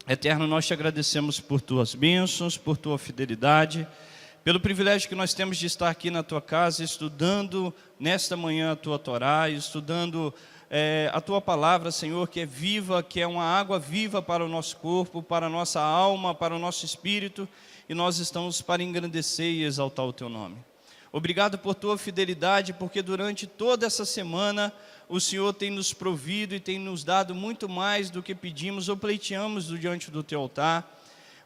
Eterno, nós te agradecemos por tuas bênçãos, por tua fidelidade, pelo privilégio que nós temos de estar aqui na tua casa, estudando nesta manhã a tua Torá, estudando a tua palavra, Senhor, que é viva, que é uma água viva para o nosso corpo, para a nossa alma, para o nosso espírito, e nós estamos para engrandecer e exaltar o teu nome. Obrigado por tua fidelidade, porque durante toda essa semana o Senhor tem nos provido e tem nos dado muito mais do que pedimos ou pleiteamos diante do teu altar.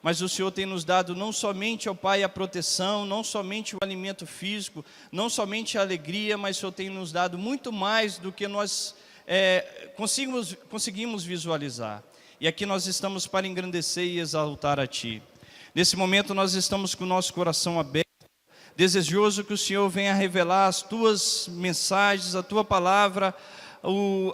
Mas o Senhor tem nos dado não somente, ó Pai, a proteção, não somente o alimento físico, não somente a alegria, mas o Senhor tem nos dado muito mais do que nós conseguimos visualizar. E aqui nós estamos para engrandecer e exaltar a Ti. Nesse momento nós estamos com o nosso coração aberto, desejoso que o Senhor venha revelar as Tuas mensagens, a Tua palavra,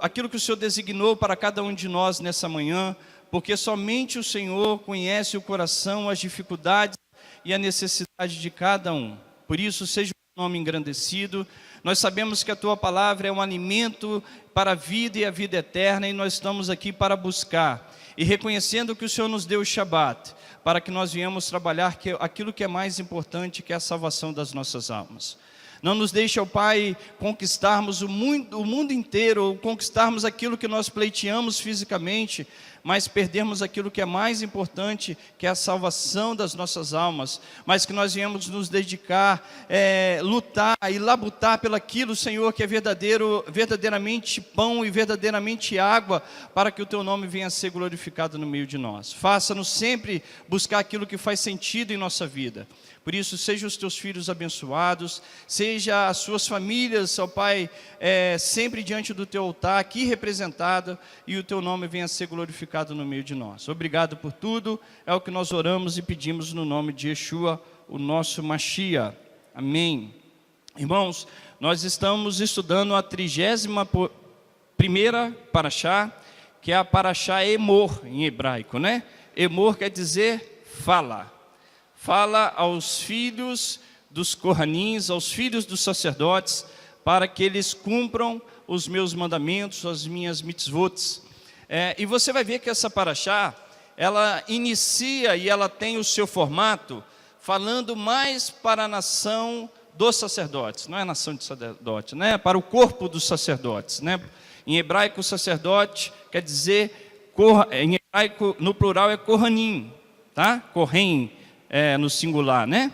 aquilo que o Senhor designou para cada um de nós nessa manhã, porque somente o Senhor conhece o coração, as dificuldades e a necessidade de cada um. Por isso, seja o nome engrandecido. Nós sabemos que a Tua palavra é um alimento para a vida e a vida eterna, e nós estamos aqui para buscar, e reconhecendo que o Senhor nos deu o Shabat, para que nós venhamos trabalhar aquilo que é mais importante, que é a salvação das nossas almas. Não nos deixe, ó Pai, conquistarmos o mundo inteiro, ou conquistarmos aquilo que nós pleiteamos fisicamente, mas perdermos aquilo que é mais importante, que é a salvação das nossas almas, mas que nós venhamos nos dedicar, lutar e labutar pelaquilo, Senhor, que é verdadeiramente pão e verdadeiramente água, para que o Teu nome venha a ser glorificado no meio de nós. Faça-nos sempre buscar aquilo que faz sentido em nossa vida. Por isso, seja os Teus filhos abençoados, seja as suas famílias, ó Pai, sempre diante do Teu altar, aqui representada, e o Teu nome venha a ser glorificado no meio de nós. Obrigado por tudo, é o que nós oramos e pedimos no nome de Yeshua, o nosso Mashiach. Amém. Irmãos, nós estamos estudando a 31ª Parashá, que é a Parashá Emor, em hebraico, né? Emor quer dizer fala. Fala aos filhos dos Kohanins, aos filhos dos sacerdotes, para que eles cumpram os meus mandamentos, as minhas mitzvots. E você vai ver que essa paraxá, ela inicia e ela tem o seu formato, falando mais para a nação dos sacerdotes, não é a nação de sacerdote, né? Para o corpo dos sacerdotes, né? Em hebraico, sacerdote quer dizer, em hebraico, no plural é Kohanim, tá? Kohen, no singular, né?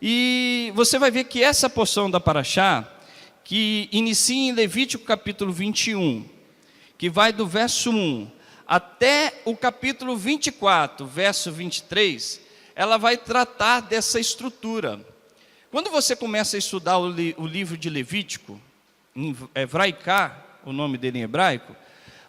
E você vai ver que essa porção da paraxá, que inicia em Levítico capítulo 21, que vai do verso 1 até o capítulo 24, verso 23, ela vai tratar dessa estrutura. Quando você começa a estudar o livro de Levítico, em Vraiká, o nome dele em hebraico,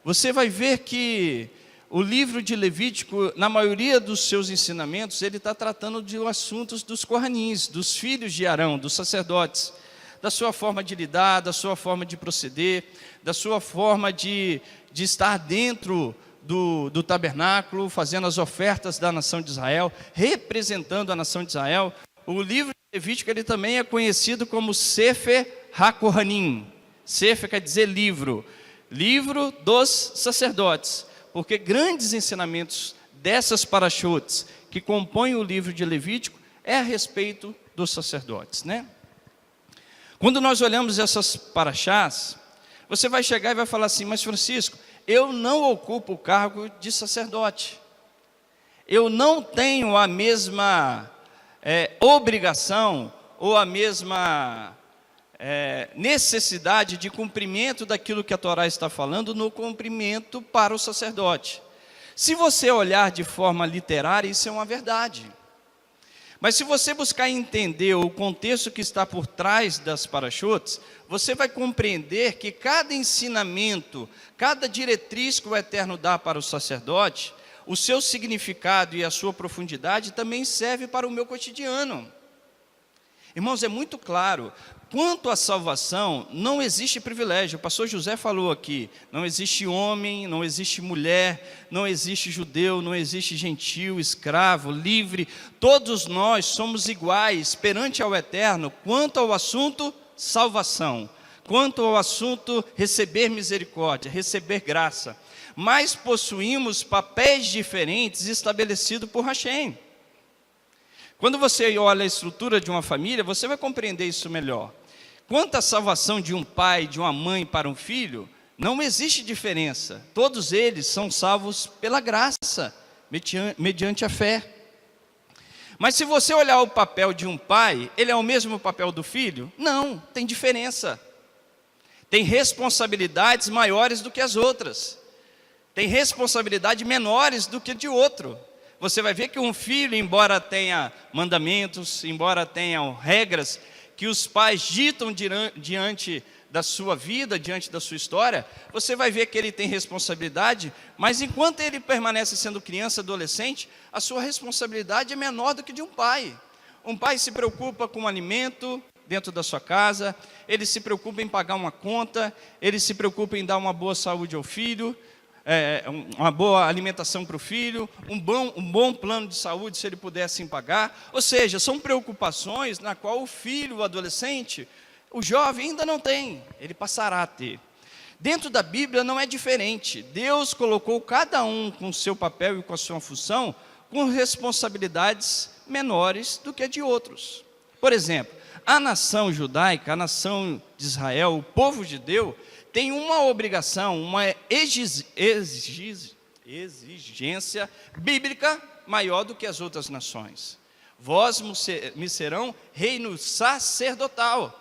você vai ver que o livro de Levítico, na maioria dos seus ensinamentos, ele está tratando de assuntos dos Kohanins, dos filhos de Arão, dos sacerdotes, da sua forma de lidar, da sua forma de proceder, da sua forma de estar dentro do tabernáculo, fazendo as ofertas da nação de Israel, representando a nação de Israel. O livro de Levítico ele também é conhecido como Sefer HaKohanim. Sefer quer dizer livro, livro dos sacerdotes, porque grandes ensinamentos dessas parashotes que compõem o livro de Levítico é a respeito dos sacerdotes, né? Quando nós olhamos essas paraxás, você vai chegar e vai falar assim, mas Francisco, eu não ocupo o cargo de sacerdote, eu não tenho a mesma obrigação ou a mesma necessidade de cumprimento daquilo que a Torá está falando no cumprimento para o sacerdote. Se você olhar de forma literária, isso é uma verdade. Mas se você buscar entender o contexto que está por trás das parashotes, você vai compreender que cada ensinamento, cada diretriz que o Eterno dá para o sacerdote, o seu significado e a sua profundidade também serve para o meu cotidiano. Irmãos, é muito claro, quanto à salvação, não existe privilégio. O pastor José falou aqui, não existe homem, não existe mulher, não existe judeu, não existe gentil, escravo, livre. Todos nós somos iguais perante ao Eterno, quanto ao assunto salvação, quanto ao assunto receber misericórdia, receber graça. Mas possuímos papéis diferentes estabelecidos por Hashem. Quando você olha a estrutura de uma família, você vai compreender isso melhor. Quanto à salvação de um pai, de uma mãe para um filho, não existe diferença. Todos eles são salvos pela graça, mediante a fé. Mas se você olhar o papel de um pai, ele é o mesmo papel do filho? Não, tem diferença. Tem responsabilidades maiores do que as outras. Tem responsabilidades menores do que de outro. Você vai ver que um filho, embora tenha mandamentos, embora tenha regras que os pais ditam diante da sua vida, diante da sua história, você vai ver que ele tem responsabilidade, mas enquanto ele permanece sendo criança, adolescente, a sua responsabilidade é menor do que de um pai. Um pai se preocupa com o alimento dentro da sua casa, ele se preocupa em pagar uma conta, ele se preocupa em dar uma boa saúde ao filho, uma boa alimentação para o filho, um bom plano de saúde, se ele pudesse pagar. Ou seja, são preocupações na qual o filho, o adolescente, o jovem ainda não tem, ele passará a ter. Dentro da Bíblia não é diferente. Deus colocou cada um com o seu papel e com a sua função, com responsabilidades menores do que a de outros. Por exemplo, a nação judaica, a nação de Israel, o povo de Deus, tem uma obrigação, uma exigência bíblica maior do que as outras nações. Vós me serão reino sacerdotal.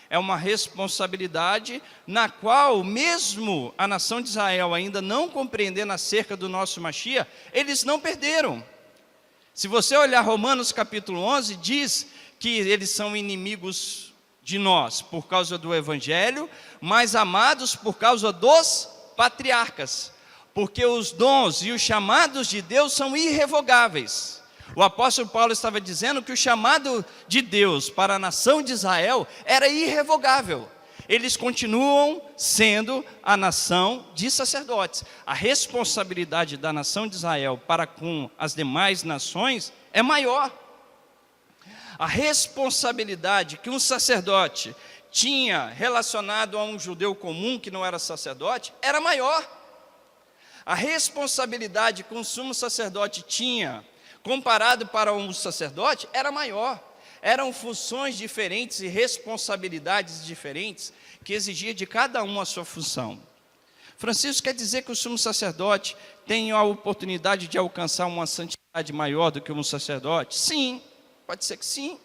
É uma responsabilidade na qual, mesmo a nação de Israel ainda não compreendendo acerca do nosso Mashiach, eles não perderam. Se você olhar Romanos capítulo 11, diz que eles são inimigos de nós, por causa do Evangelho, mas amados por causa dos patriarcas, porque os dons e os chamados de Deus são irrevogáveis. O apóstolo Paulo estava dizendo que o chamado de Deus para a nação de Israel era irrevogável. Eles continuam sendo a nação de sacerdotes. A responsabilidade da nação de Israel para com as demais nações é maior. A responsabilidade que um sacerdote tinha relacionado a um judeu comum que não era sacerdote era maior. A responsabilidade que um sumo sacerdote tinha comparado para um sacerdote era maior. Eram funções diferentes e responsabilidades diferentes que exigia de cada um a sua função. Francisco quer dizer que o sumo sacerdote tem a oportunidade de alcançar uma santidade maior do que um sacerdote? Sim. Pode ser que sim,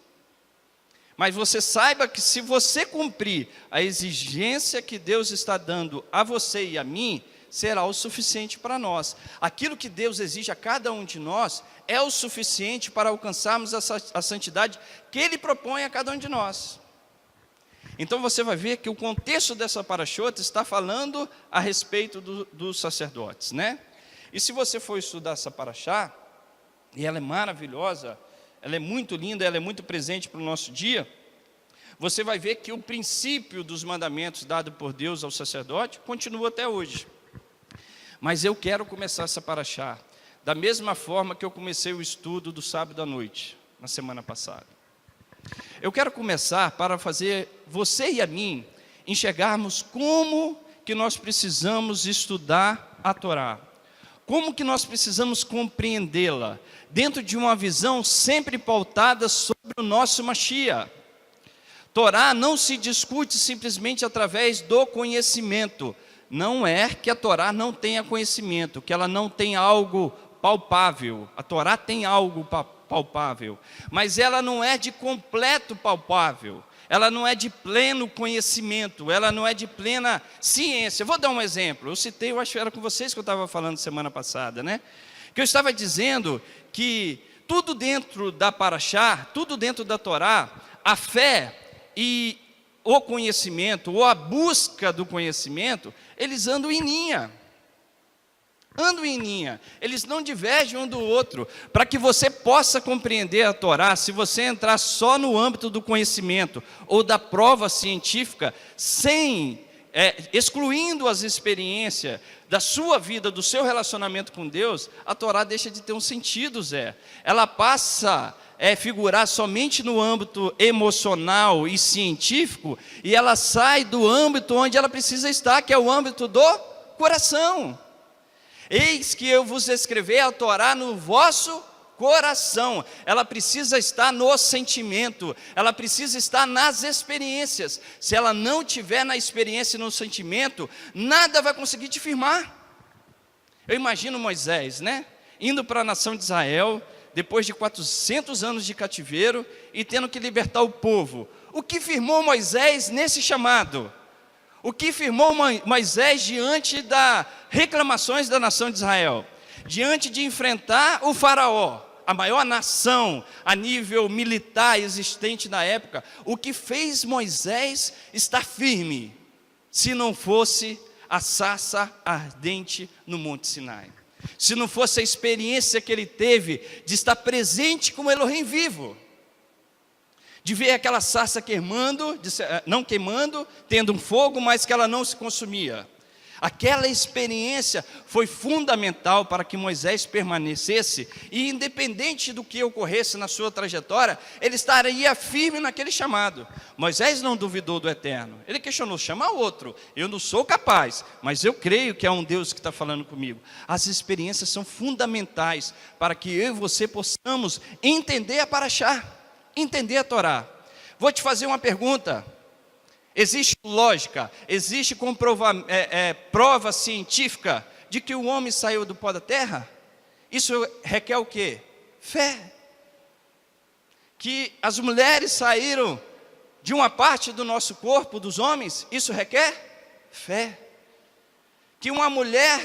mas você saiba que se você cumprir a exigência que Deus está dando a você e a mim, será o suficiente para nós. Aquilo que Deus exige a cada um de nós é o suficiente para alcançarmos a santidade que Ele propõe a cada um de nós. Então você vai ver que o contexto dessa parashota está falando a respeito dos sacerdotes, né? E se você for estudar essa parashá, e ela é maravilhosa, ela é muito linda, ela é muito presente para o nosso dia, você vai ver que o princípio dos mandamentos dado por Deus ao sacerdote continua até hoje. Mas eu quero começar essa parashá da mesma forma que eu comecei o estudo do sábado à noite, na semana passada. Eu quero começar para fazer você e a mim enxergarmos como que nós precisamos estudar a Torá. Como que nós precisamos compreendê-la dentro de uma visão sempre pautada sobre o nosso Mashiach. Torá não se discute simplesmente através do conhecimento. Não é que a Torá não tenha conhecimento, que ela não tem algo palpável. A Torá tem algo palpável, mas ela não é de completo palpável. Ela não é de pleno conhecimento, ela não é de plena ciência. Vou dar um exemplo. Eu citei, eu acho que era com vocês que eu estava falando semana passada, né? Que eu estava dizendo que tudo dentro da parashá, tudo dentro da Torá, a fé e o conhecimento, ou a busca do conhecimento, eles andam em linha. andam em linha, eles não divergem um do outro. Para que você possa compreender a Torá, se você entrar só no âmbito do conhecimento ou da prova científica, excluindo as experiências da sua vida, do seu relacionamento com Deus, a Torá deixa de ter um sentido, Zé. Ela passa a figurar somente no âmbito emocional e científico, e ela sai do âmbito onde ela precisa estar, que é o âmbito do coração. Eis que eu vos escrevi a Torá no vosso coração. Ela precisa estar no sentimento, ela precisa estar nas experiências. Se ela não tiver na experiência e no sentimento, nada vai conseguir te firmar. Eu imagino Moisés, indo para a nação de Israel, depois de 400 anos de cativeiro, e tendo que libertar o povo. O que firmou Moisés nesse chamado? O que firmou Moisés diante das reclamações da nação de Israel? Diante de enfrentar o faraó, a maior nação a nível militar existente na época, o que fez Moisés estar firme, se não fosse a sarça ardente no Monte Sinai? Se não fosse a experiência que ele teve de estar presente com o Elohim vivo, de ver aquela sarça queimando, não queimando, tendo um fogo, mas que ela não se consumia. Aquela experiência foi fundamental para que Moisés permanecesse, e independente do que ocorresse na sua trajetória, ele estaria firme naquele chamado. Moisés não duvidou do Eterno, ele questionou: chama outro, eu não sou capaz, mas eu creio que é um Deus que está falando comigo. As experiências são fundamentais para que eu e você possamos entender a Paraxá, entender a Torá. Vou te fazer uma pergunta. Existe lógica, existe prova científica de que o homem saiu do pó da terra? Isso requer o quê? Fé. Que as mulheres saíram de uma parte do nosso corpo, dos homens, isso requer fé. Que uma mulher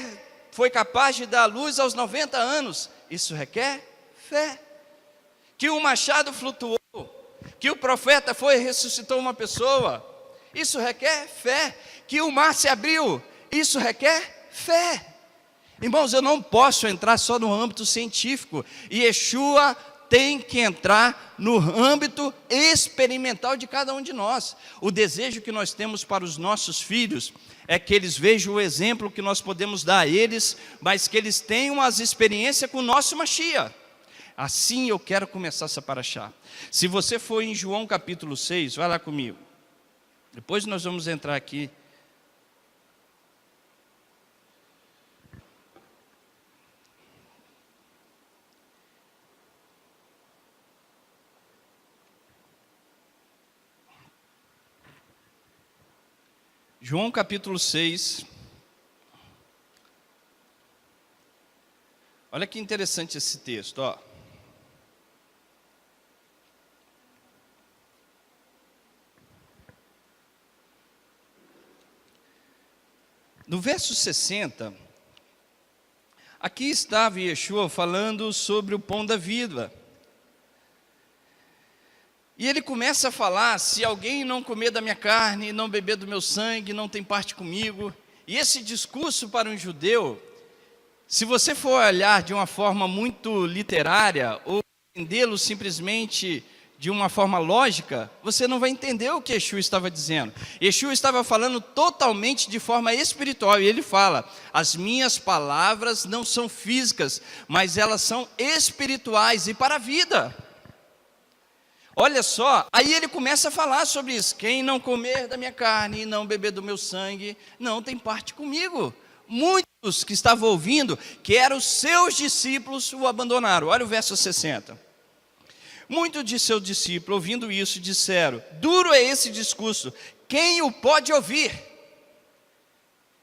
foi capaz de dar à luz aos 90 anos, isso requer fé. Que o machado flutuou, que o profeta foi e ressuscitou uma pessoa, isso requer fé. Que o mar se abriu, isso requer fé. Irmãos, eu não posso entrar só no âmbito científico, e Yeshua tem que entrar no âmbito experimental de cada um de nós. O desejo que nós temos para os nossos filhos é que eles vejam o exemplo que nós podemos dar a eles, mas que eles tenham as experiências com o nosso Mashiach. Assim eu quero começar essa paraxá. Se você for em João capítulo 6, vai lá comigo. Depois nós vamos entrar aqui. João capítulo 6. Olha que interessante esse texto, ó. No verso 60, aqui estava Yeshua falando sobre o pão da vida. E ele começa a falar: se alguém não comer da minha carne, não beber do meu sangue, não tem parte comigo. E esse discurso para um judeu, se você for olhar de uma forma muito literária, ou entendê-lo simplesmente de uma forma lógica, você não vai entender o que Yeshua estava dizendo. Yeshua estava falando totalmente de forma espiritual, e ele fala: as minhas palavras não são físicas, mas elas são espirituais e para a vida. Olha só, aí ele começa a falar sobre isso: quem não comer da minha carne e não beber do meu sangue, não tem parte comigo. Muitos que estavam ouvindo, que eram os seus discípulos, o abandonaram. Olha o verso 60. Muitos de seus discípulos, ouvindo isso, disseram: duro é esse discurso, quem o pode ouvir?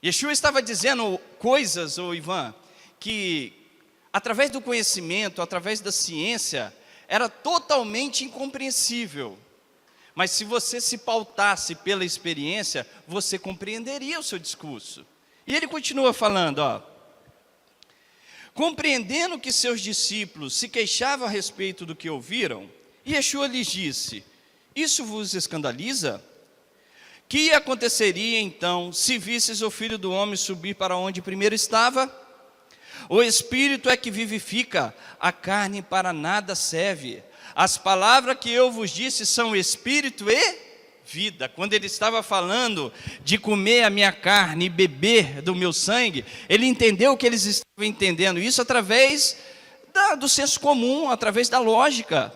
Yeshua estava dizendo coisas, Ivan, que através do conhecimento, através da ciência, era totalmente incompreensível. Mas se você se pautasse pela experiência, você compreenderia o seu discurso. E ele continua falando, ó. Compreendendo que seus discípulos se queixavam a respeito do que ouviram, Yeshua lhes disse: isso vos escandaliza? Que aconteceria então se visses o Filho do Homem subir para onde primeiro estava? O Espírito é que vivifica, a carne para nada serve. As palavras que eu vos disse são Espírito e vida. Quando ele estava falando de comer a minha carne e beber do meu sangue, ele entendeu o que eles estavam entendendo, isso através do senso comum, através da lógica.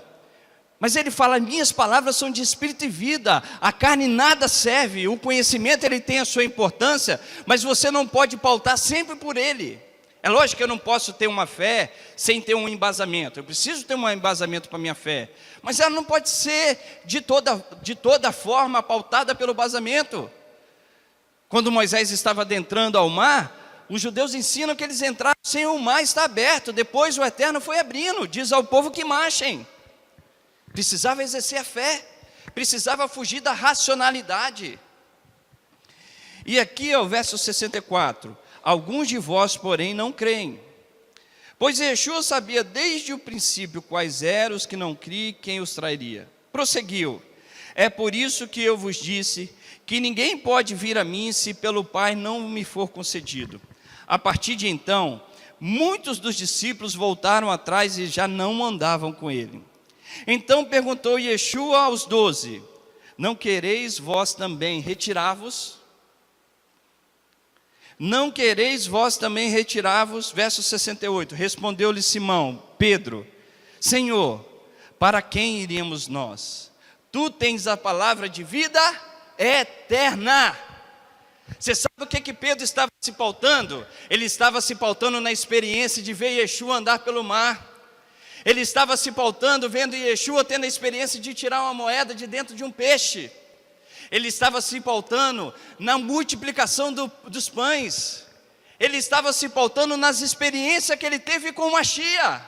Mas ele fala, minhas palavras são de espírito e vida, a carne nada serve. O conhecimento ele tem a sua importância, mas você não pode pautar sempre por ele. É lógico que eu não posso ter uma fé sem ter um embasamento, eu preciso ter um embasamento para a minha fé, mas ela não pode ser de toda forma pautada pelo embasamento. Quando Moisés estava adentrando ao mar, os judeus ensinam que eles entraram sem o mar estar aberto, depois o Eterno foi abrindo, diz ao povo que marchem. Precisava exercer a fé, precisava fugir da racionalidade. E aqui é o verso 64, alguns de vós, porém, não creem. Pois Yeshua sabia desde o princípio quais eram os que não criam, quem os trairia. Prosseguiu, é por isso que eu vos disse, que ninguém pode vir a mim se pelo Pai não me for concedido. A partir de então, muitos dos discípulos voltaram atrás e já não andavam com ele. Então perguntou Yeshua aos 12, não quereis vós também retirar-vos? Não quereis vós também retirar-vos? Verso 68, respondeu-lhe Simão, Pedro, Senhor, para quem iremos nós? Tu tens a palavra de vida eterna. Você sabe o que Pedro estava se pautando? Ele estava se pautando na experiência de ver Yeshua andar pelo mar. Ele estava se pautando, vendo Yeshua tendo a experiência de tirar uma moeda de dentro de um peixe. Ele estava se pautando na multiplicação dos pães. Ele estava se pautando nas experiências que ele teve com Mashiach.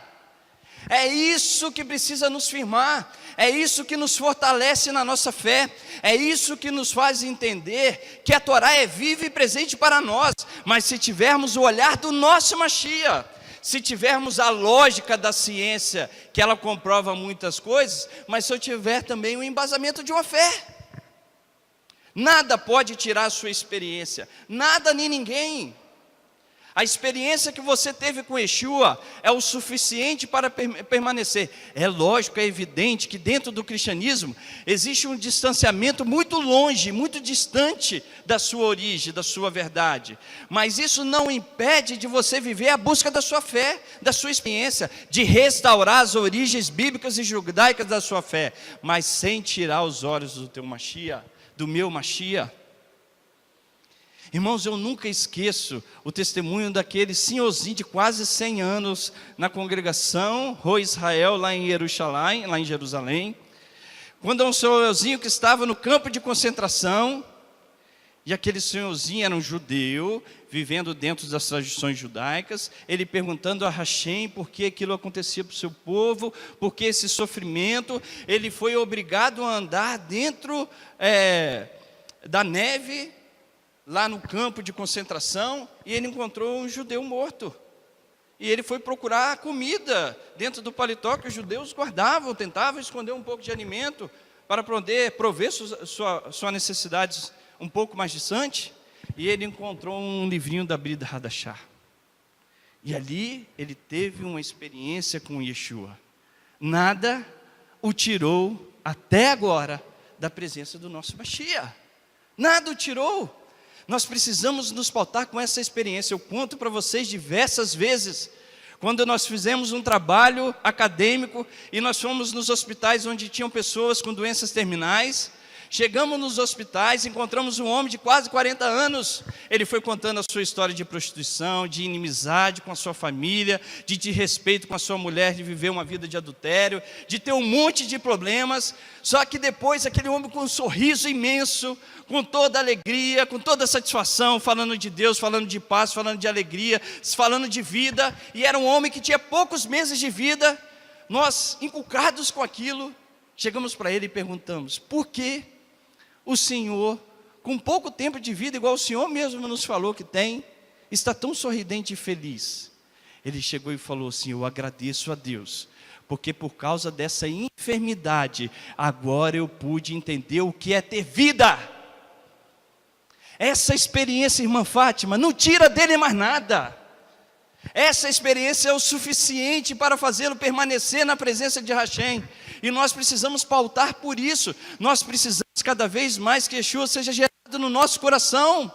É isso que precisa nos firmar. É isso que nos fortalece na nossa fé. É isso que nos faz entender que a Torá é viva e presente para nós. Mas se tivermos o olhar do nosso Mashiach, se tivermos a lógica da ciência, que ela comprova muitas coisas, mas se eu tiver também o embasamento de uma fé, nada pode tirar a sua experiência, nada nem ninguém. A experiência que você teve com Yeshua é o suficiente para permanecer. É lógico, é evidente que dentro do cristianismo existe um distanciamento muito longe, muito distante da sua origem, da sua verdade. Mas isso não impede de você viver a busca da sua fé, da sua experiência, de restaurar as origens bíblicas e judaicas da sua fé, mas sem tirar os olhos do teu Mashiach, do meu Mashiach. Irmãos, eu nunca esqueço o testemunho daquele senhorzinho de quase 100 anos na congregação Ro Israel, lá em Jerusalém, quando um senhorzinho que estava no campo de concentração, e aquele senhorzinho era um judeu, vivendo dentro das tradições judaicas, ele perguntando a Hashem por que aquilo acontecia para o seu povo, por que esse sofrimento, ele foi obrigado a andar dentro da neve, lá no campo de concentração, e ele encontrou um judeu morto. E ele foi procurar comida dentro do paletó que os judeus guardavam, tentavam esconder um pouco de alimento para poder prover suas necessidades um pouco mais distante. E ele encontrou um livrinho da Brit Hadashah. E ali ele teve uma experiência com Yeshua. Nada o tirou até agora da presença do nosso Mashiach. Nada o tirou. Nós precisamos nos pautar com essa experiência. Eu conto para vocês diversas vezes, quando nós fizemos um trabalho acadêmico e nós fomos nos hospitais onde tinham pessoas com doenças terminais. Chegamos nos hospitais, encontramos um homem de quase 40 anos. Ele foi contando a sua história de prostituição, de inimizade com a sua família, de desrespeito com a sua mulher, de viver uma vida de adultério, de ter um monte de problemas. Só que depois aquele homem com um sorriso imenso, com toda alegria, com toda satisfação, falando de Deus, falando de paz, falando de alegria, falando de vida. E era um homem que tinha poucos meses de vida. Nós, inculcados com aquilo, chegamos para ele e perguntamos, por que o Senhor, com pouco tempo de vida, igual o Senhor mesmo nos falou que tem, está tão sorridente e feliz? Ele chegou e falou assim, eu agradeço a Deus, porque por causa dessa enfermidade, agora eu pude entender o que é ter vida. Essa experiência, irmã Fátima, não tira dele mais nada. Essa experiência é o suficiente para fazê-lo permanecer na presença de Hashem. E nós precisamos pautar por isso. Nós precisamos cada vez mais que Yeshua seja gerado no nosso coração.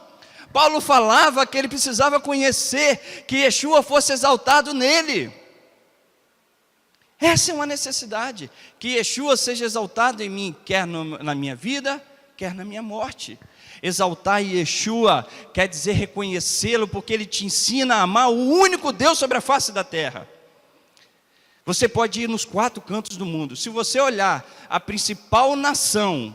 Paulo falava que ele precisava conhecer, que Yeshua fosse exaltado nele. Essa é uma necessidade, que Yeshua seja exaltado em mim, quer na minha vida, quer na minha morte. Exaltar Yeshua quer dizer reconhecê-lo, porque ele te ensina a amar o único Deus sobre a face da terra. Você pode ir nos 4 cantos do mundo. Se você olhar a principal nação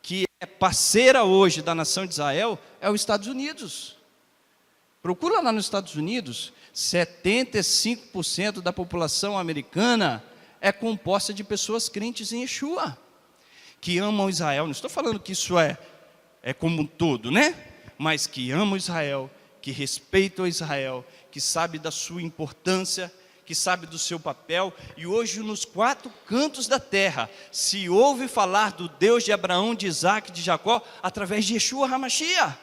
que é parceira hoje da nação de Israel, é os Estados Unidos. Procura lá nos Estados Unidos, 75% da população americana é composta de pessoas crentes em Yeshua, que amam Israel. Não estou falando que isso é como um todo, né? Mas que amam Israel, que respeitam Israel, que sabe da sua importância, que sabe do seu papel. E hoje nos 4 cantos da terra se ouve falar do Deus de Abraão, de Isaac, de Jacó, através de Yeshua HaMashiach.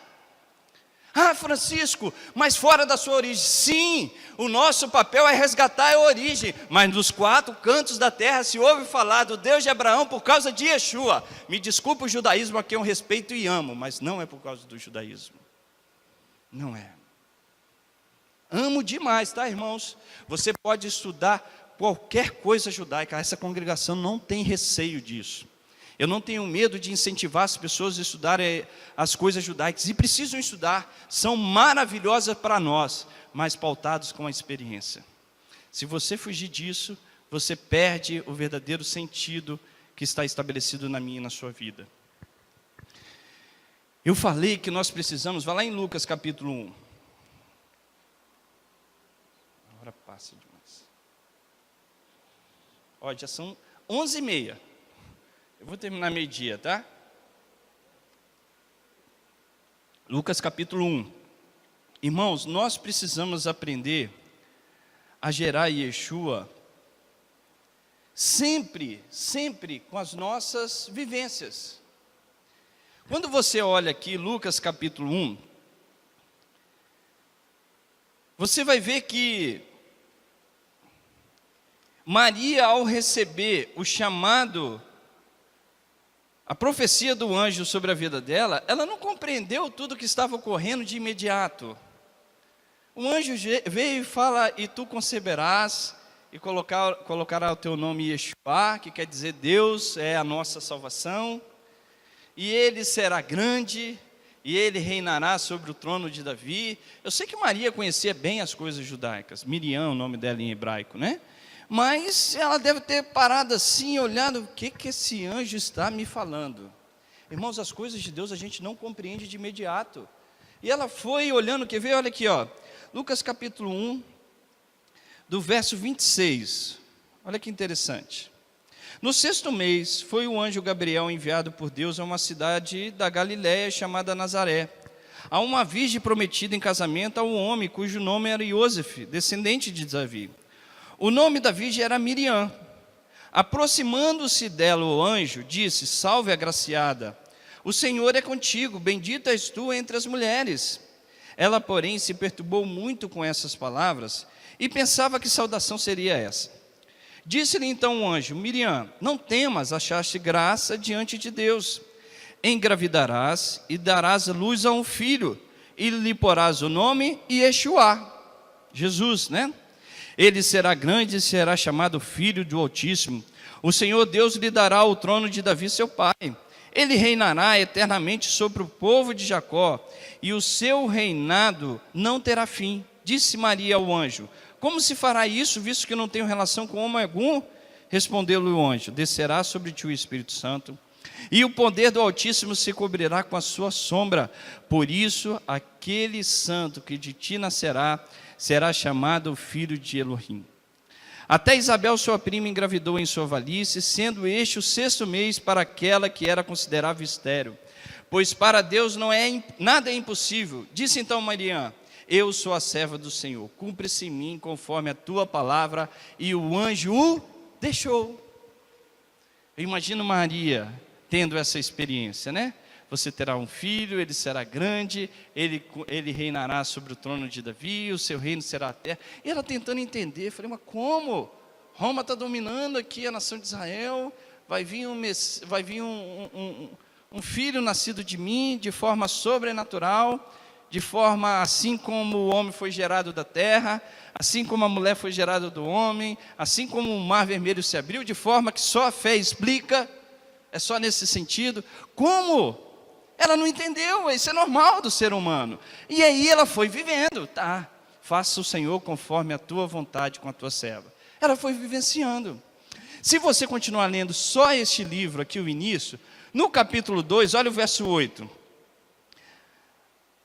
Ah, Francisco, mas fora da sua origem. Sim, o nosso papel é resgatar a origem, mas nos 4 cantos da terra se ouve falar do Deus de Abraão por causa de Yeshua. Me desculpa o judaísmo, a quem eu respeito e amo, mas não é por causa do judaísmo. Não é. Amo demais, tá, irmãos? Você pode estudar qualquer coisa judaica, essa congregação não tem receio disso. Eu não tenho medo de incentivar as pessoas a estudarem as coisas judaicas, e precisam estudar, são maravilhosas para nós, mas pautados com a experiência. Se você fugir disso, você perde o verdadeiro sentido que está estabelecido na minha e na sua vida. Eu falei que nós precisamos, vai lá em Lucas capítulo 1. Agora passa demais. Ó, já são 11h30. Eu vou terminar meio-dia, tá? Lucas capítulo 1. Irmãos, nós precisamos aprender a gerar Yeshua sempre com as nossas vivências. Quando você olha aqui Lucas capítulo 1, você vai ver que Maria, ao receber o chamado, a profecia do anjo sobre a vida dela, ela não compreendeu tudo o que estava ocorrendo de imediato. O anjo veio e fala: e tu conceberás, e colocará o teu nome Yeshua, que quer dizer Deus é a nossa salvação, e ele será grande, e ele reinará sobre o trono de Davi. Eu sei que Maria conhecia bem as coisas judaicas, Miriam, o nome dela em hebraico, né? Mas ela deve ter parado assim, olhando, o que esse anjo está me falando? Irmãos, as coisas de Deus a gente não compreende de imediato. E ela foi olhando, quer ver? Olha aqui, ó, Lucas capítulo 1, do verso 26. Olha que interessante. No 6º mês, foi o anjo Gabriel enviado por Deus a uma cidade da Galiléia chamada Nazaré, a uma virgem prometida em casamento a um homem cujo nome era Iosef, descendente de Davi. O nome da virgem era Miriam. Aproximando-se dela o anjo, disse: salve, agraciada, o Senhor é contigo, bendita és tu entre as mulheres. Ela, porém, se perturbou muito com essas palavras e pensava que saudação seria essa. Disse-lhe então o anjo: Miriam, não temas, achaste graça diante de Deus. Engravidarás e darás luz a um filho, e lhe porás o nome Yeshua, Jesus, né? Ele será grande e será chamado Filho do Altíssimo. O Senhor Deus lhe dará o trono de Davi, seu pai. Ele reinará eternamente sobre o povo de Jacó, e o seu reinado não terá fim. Disse Maria ao anjo: como se fará isso, visto que não tenho relação com homem algum? Respondeu-lhe o anjo: descerá sobre ti o Espírito Santo, e o poder do Altíssimo se cobrirá com a sua sombra. Por isso, aquele santo que de ti nascerá será chamado filho de Elohim. Até Isabel, sua prima, engravidou em sua velhice, sendo este o 6º mês para aquela que era considerável estéril, pois para Deus nada é impossível. Disse então Maria: eu sou a serva do Senhor, cumpre-se em mim conforme a tua palavra. E o anjo o deixou. Eu imagino Maria tendo essa experiência, né? você terá um filho, ele será grande, ele reinará sobre o trono de Davi, o seu reino será a terra. E ela tentando entender, falei, mas como? Roma está dominando aqui a nação de Israel, vai vir um filho nascido de mim, de forma sobrenatural, de forma assim como o homem foi gerado da terra, assim como a mulher foi gerada do homem, assim como o mar vermelho se abriu, de forma que só a fé explica, é só nesse sentido. Como? Ela não entendeu, isso é normal do ser humano. E aí ela foi vivendo, tá, faça o Senhor conforme a tua vontade com a tua serva. Ela foi vivenciando. Se você continuar lendo só este livro aqui, o início, no capítulo 2, olha o verso 8.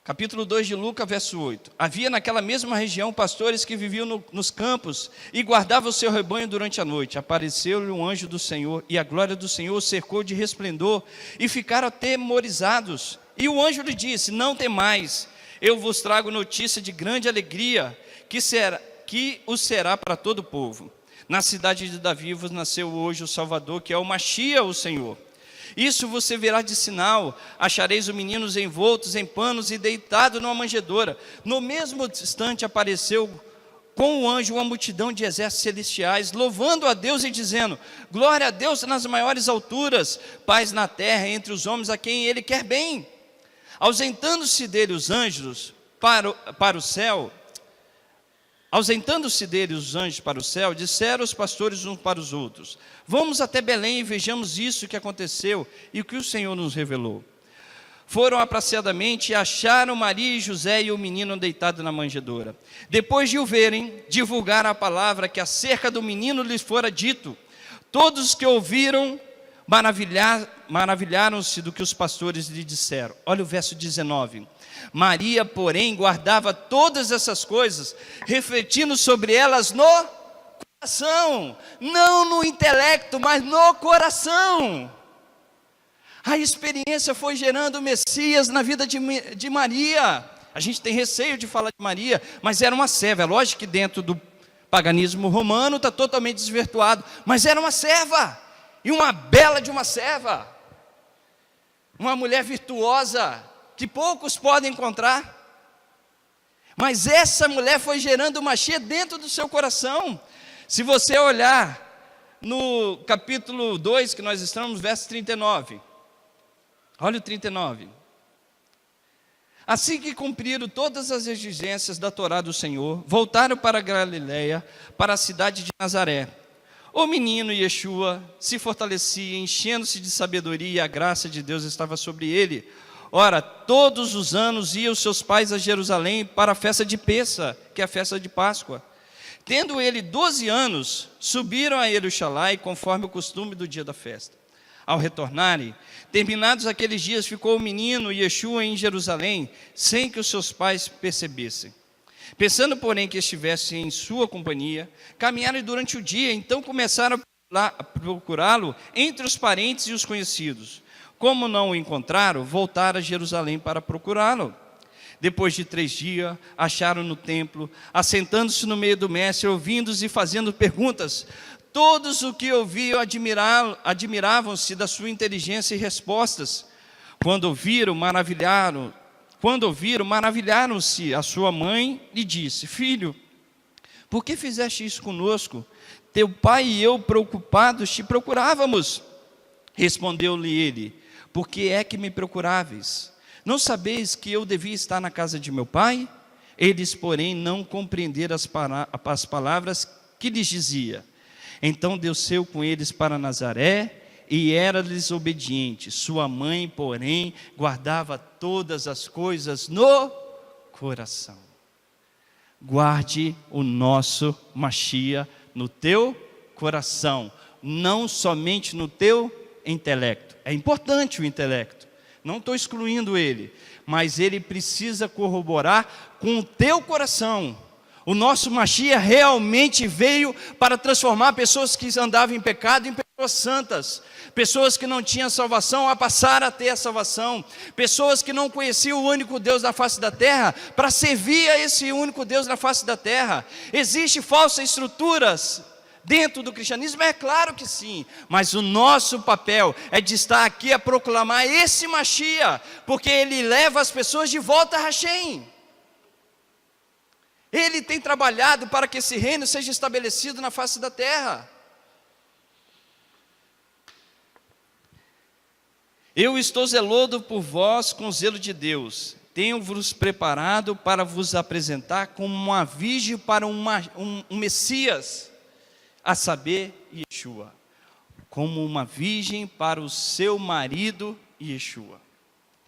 Capítulo 2 de Lucas, verso 8. Havia naquela mesma região pastores que viviam nos campos e guardavam o seu rebanho durante a noite. Apareceu-lhe um anjo do Senhor e a glória do Senhor o cercou de resplendor e ficaram atemorizados. E o anjo lhe disse, não temais, eu vos trago notícia de grande alegria, que o será para todo o povo. Na cidade de Davi vos nasceu hoje o Salvador, que é o Machia, o Senhor. Isso vos servirá de sinal, achareis os meninos envoltos em panos e deitados numa manjedoura. No mesmo instante apareceu com o anjo uma multidão de exércitos celestiais, louvando a Deus e dizendo, glória a Deus nas maiores alturas, paz na terra entre os homens a quem Ele quer bem. Ausentando-se dele os anjos para o céu, disseram os pastores uns para os outros, vamos até Belém e vejamos isso que aconteceu e o que o Senhor nos revelou. Foram apressadamente e acharam Maria e José e o menino deitado na manjedoura. Depois de o verem, divulgaram a palavra que acerca do menino lhes fora dito. Todos os que ouviram maravilharam-se do que os pastores lhe disseram. Olha o verso 19. Maria, porém, guardava todas essas coisas, refletindo sobre elas no coração, não no intelecto, mas no coração. A experiência foi gerando o Messias na vida de Maria. A gente tem receio de falar de Maria, mas era uma serva. É lógico que dentro do paganismo romano está totalmente desvirtuado, mas era uma serva, e uma bela de uma serva, uma mulher virtuosa, que poucos podem encontrar. Mas essa mulher foi gerando uma cheia dentro do seu coração. Se você olhar no capítulo 2, que nós estamos, verso 39. Olha o 39. Assim que cumpriram todas as exigências da Torá do Senhor, voltaram para a Galileia, para a cidade de Nazaré. O menino Yeshua se fortalecia, enchendo-se de sabedoria, e a graça de Deus estava sobre ele. Ora, todos os anos iam seus pais a Jerusalém para a festa de Pêssah, que é a festa de Páscoa. Tendo ele 12 anos, subiram a Jerusalém, conforme o costume do dia da festa. Ao retornarem, terminados aqueles dias, ficou o menino Yeshua em Jerusalém, sem que os seus pais percebessem. Pensando, porém, que estivessem em sua companhia, caminharam durante o dia, então começaram a procurá-lo entre os parentes e os conhecidos. Como não o encontraram, voltaram a Jerusalém para procurá-lo. Depois de 3 dias, acharam no templo, assentando-se no meio do mestre, ouvindo-os e fazendo perguntas. Todos os que ouviam admiravam-se da sua inteligência e respostas. Quando ouviram, maravilharam-se. A sua mãe lhe disse, filho, por que fizeste isso conosco? Teu pai e eu, preocupados, te procurávamos. Respondeu-lhe ele, por que é que me procuráveis? Não sabeis que eu devia estar na casa de meu pai? Eles, porém, não compreenderam as palavras que lhes dizia. Então desceu com eles para Nazaré e era-lhes obediente. Sua mãe, porém, guardava todas as coisas no coração. Guarde o nosso Machia no teu coração, não somente no teu intelecto. É importante o intelecto, não estou excluindo ele, mas ele precisa corroborar com o teu coração. O nosso Machia realmente veio para transformar pessoas que andavam em pecado em pessoas santas, pessoas que não tinham salvação a passar a ter a salvação, pessoas que não conheciam o único Deus da face da terra, para servir a esse único Deus da face da terra. Existem falsas estruturas dentro do cristianismo? É claro que sim, mas o nosso papel é de estar aqui a proclamar esse Mashiach, porque ele leva as pessoas de volta a Hashem. Ele tem trabalhado para que esse reino seja estabelecido na face da terra. Eu estou zeloso por vós com zelo de Deus. Tenho-vos preparado para vos apresentar como uma virgem para um Messias, a saber, Yeshua. Como uma virgem para o seu marido, Yeshua.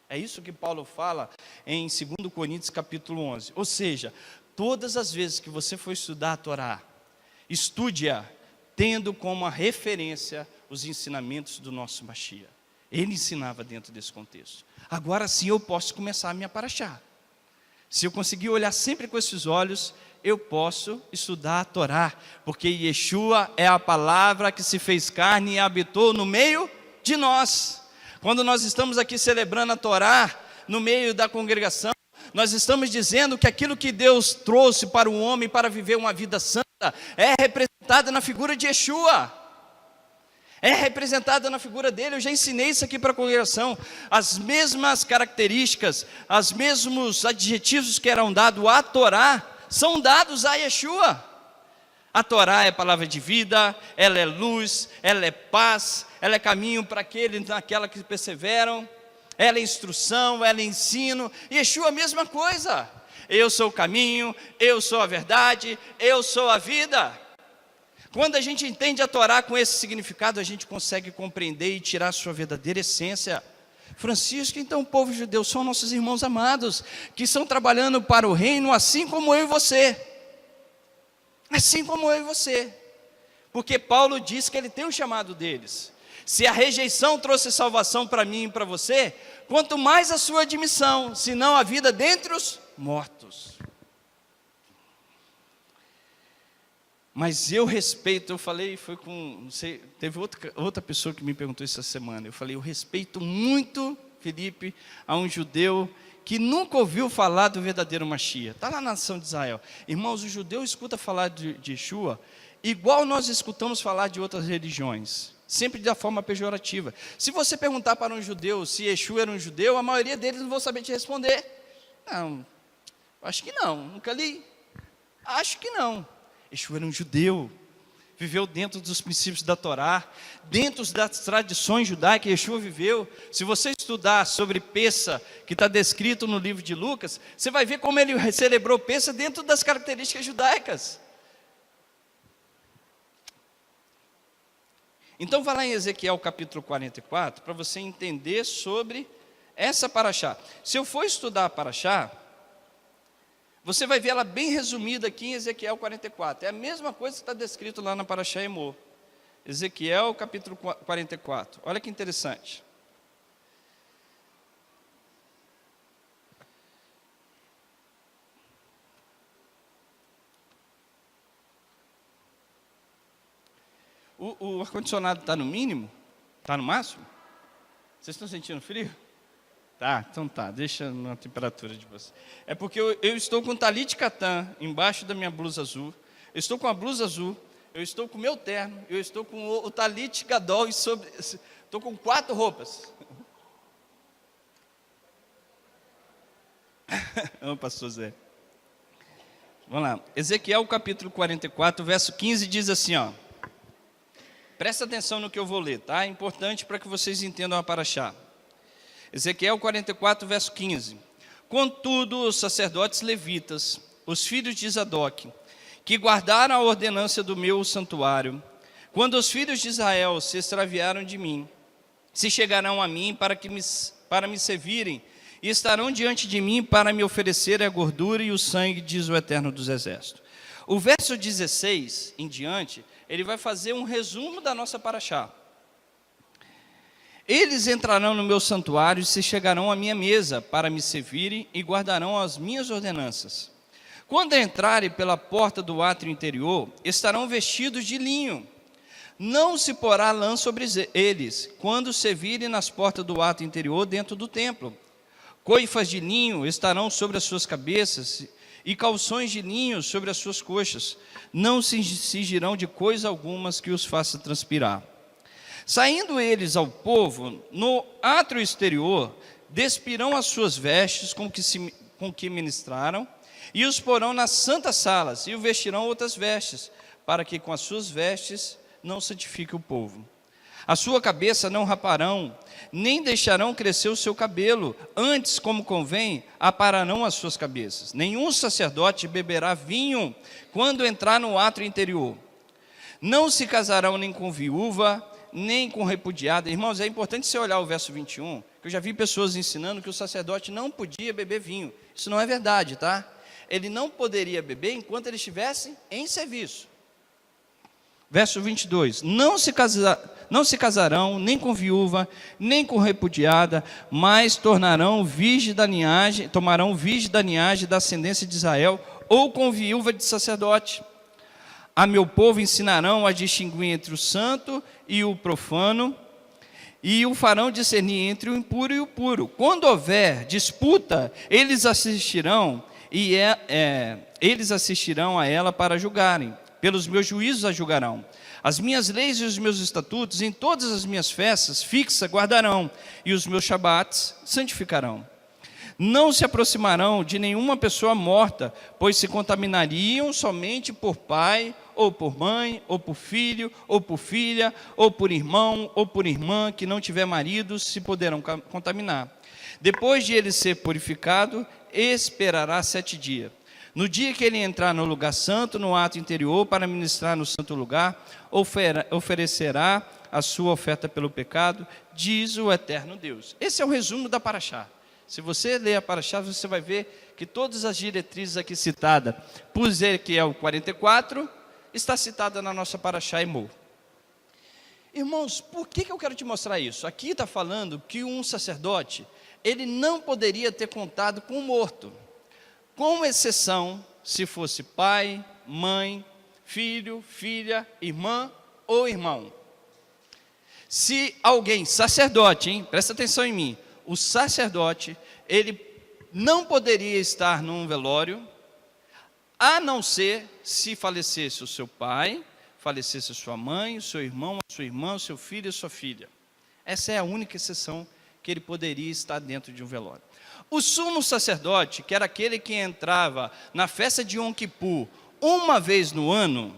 É isso que Paulo fala em 2 Coríntios capítulo 11. Ou seja, todas as vezes que você for estudar a Torá, estude-a tendo como referência os ensinamentos do nosso Mashiach. Ele ensinava dentro desse contexto. Agora sim eu posso começar a me aparachar. Se eu conseguir olhar sempre com esses olhos, eu posso estudar a Torá, porque Yeshua é a palavra que se fez carne e habitou no meio de nós. Quando nós estamos aqui celebrando a Torá, no meio da congregação, nós estamos dizendo que aquilo que Deus trouxe para o homem para viver uma vida santa, é representado na figura de Yeshua. É representada na figura dele. Eu já ensinei isso aqui para a congregação. As mesmas características, os mesmos adjetivos que eram dados à Torá, são dados a Yeshua. A Torá é palavra de vida, ela é luz, ela é paz, ela é caminho para aqueles naquela que perseveram, ela é instrução, ela é ensino. Yeshua a mesma coisa. Eu sou o caminho, eu sou a verdade, eu sou a vida. Quando a gente entende a Torá com esse significado, a gente consegue compreender e tirar a sua verdadeira essência. Francisco, então o povo judeu são nossos irmãos amados, que estão trabalhando para o reino, assim como eu e você. Assim como eu e você. Porque Paulo diz que ele tem um chamado deles. Se a rejeição trouxe salvação para mim e para você, quanto mais a sua admissão, senão a vida dentre os mortos. Mas eu respeito, eu falei, foi com, não sei, teve outra pessoa que me perguntou essa semana, eu falei, eu respeito muito, Felipe, a um judeu que nunca ouviu falar do verdadeiro Mashiach. Está lá na nação de Israel. Irmãos, o judeu escuta falar de Yeshua, igual nós escutamos falar de outras religiões, sempre da forma pejorativa. Se você perguntar para um judeu se Yeshua era um judeu, a maioria deles não vão saber te responder. Não, acho que não, nunca li. Acho que não. Yeshua era um judeu, viveu dentro dos princípios da Torá, dentro das tradições judaicas que Yeshua viveu. Se você estudar sobre Pessa, que está descrito no livro de Lucas, você vai ver como ele celebrou Pessa dentro das características judaicas. Então vai lá em Ezequiel capítulo 44, para você entender sobre essa paraxá. Se eu for estudar a paraxá, você vai ver ela bem resumida aqui em Ezequiel 44. É a mesma coisa que está descrito lá na Paraxá Emor. Ezequiel capítulo 44. Olha que interessante. O ar-condicionado está no mínimo? Está no máximo? Vocês estão sentindo frio? Tá, então tá, deixa na temperatura de você. É porque eu estou com talit katan embaixo da minha blusa azul, eu estou com a blusa azul, eu estou com o meu terno, eu estou com o talit gadol, estou com 4 roupas. Ô, pastor Zé. Vamos lá, Ezequiel capítulo 44, verso 15 diz assim, ó. Presta atenção no que eu vou ler, tá? É importante para que vocês entendam a paraxá. Ezequiel 44, verso 15. Contudo, os sacerdotes levitas, os filhos de Zadok, que guardaram a ordenança do meu santuário, quando os filhos de Israel se extraviaram de mim, se chegarão a mim para me servirem, e estarão diante de mim para me oferecer a gordura e o sangue, diz o Eterno dos Exércitos. O verso 16 em diante, ele vai fazer um resumo da nossa paraxá. Eles entrarão no meu santuário e se chegarão à minha mesa para me servirem e guardarão as minhas ordenanças. Quando entrarem pela porta do átrio interior, estarão vestidos de linho. Não se porá lã sobre eles, quando servirem nas portas do átrio interior dentro do templo. Coifas de linho estarão sobre as suas cabeças, e calções de linho sobre as suas coxas. Não se cingirão de coisa algumas que os faça transpirar. Saindo eles ao povo, no átrio exterior, despirão as suas vestes com que ministraram, e os porão nas santas salas, e o vestirão outras vestes, para que com as suas vestes não santifique o povo. A sua cabeça não raparão, nem deixarão crescer o seu cabelo, antes, como convém, apararão as suas cabeças. Nenhum sacerdote beberá vinho quando entrar no átrio interior. Não se casarão nem com viúva, nem com repudiada. Irmãos, é importante você olhar o verso 21, que eu já vi pessoas ensinando que o sacerdote não podia beber vinho. Isso não é verdade, tá? Ele não poderia beber enquanto ele estivesse em serviço. Verso 22, não se casarão nem com viúva, nem com repudiada, mas tomarão virgem da linhagem da ascendência de Israel, ou com viúva de sacerdote. A meu povo ensinarão a distinguir entre o santo e o profano, e o farão discernir entre o impuro e o puro. Quando houver disputa, eles assistirão a ela para julgarem. Pelos meus juízos a julgarão. As minhas leis e os meus estatutos em todas as minhas festas fixa guardarão, e os meus shabates santificarão. Não se aproximarão de nenhuma pessoa morta, pois se contaminariam somente por pai, ou por mãe, ou por filho, ou por filha, ou por irmão, ou por irmã, que não tiver marido, se poderão contaminar. Depois de ele ser purificado, esperará 7 dias. No dia que ele entrar no lugar santo, no ato interior, para ministrar no santo lugar, oferecerá a sua oferta pelo pecado, diz o eterno Deus. Esse é o resumo da paraxá. Se você ler a paraxá, você vai ver que todas as diretrizes aqui citadas por Ezequiel 44, está citada na nossa paraxá Emor. Irmãos, por que eu quero te mostrar isso? Aqui está falando que um sacerdote, ele não poderia ter contado com o morto, com exceção se fosse pai, mãe, filho, filha, irmã ou irmão. Se alguém, sacerdote, presta atenção em mim, o sacerdote, ele não poderia estar num velório, a não ser se falecesse o seu pai, falecesse a sua mãe, o seu irmão, a sua irmã, o seu filho e a sua filha. Essa é a única exceção que ele poderia estar dentro de um velório. O sumo sacerdote, que era aquele que entrava na festa de Yom Kippur uma vez no ano,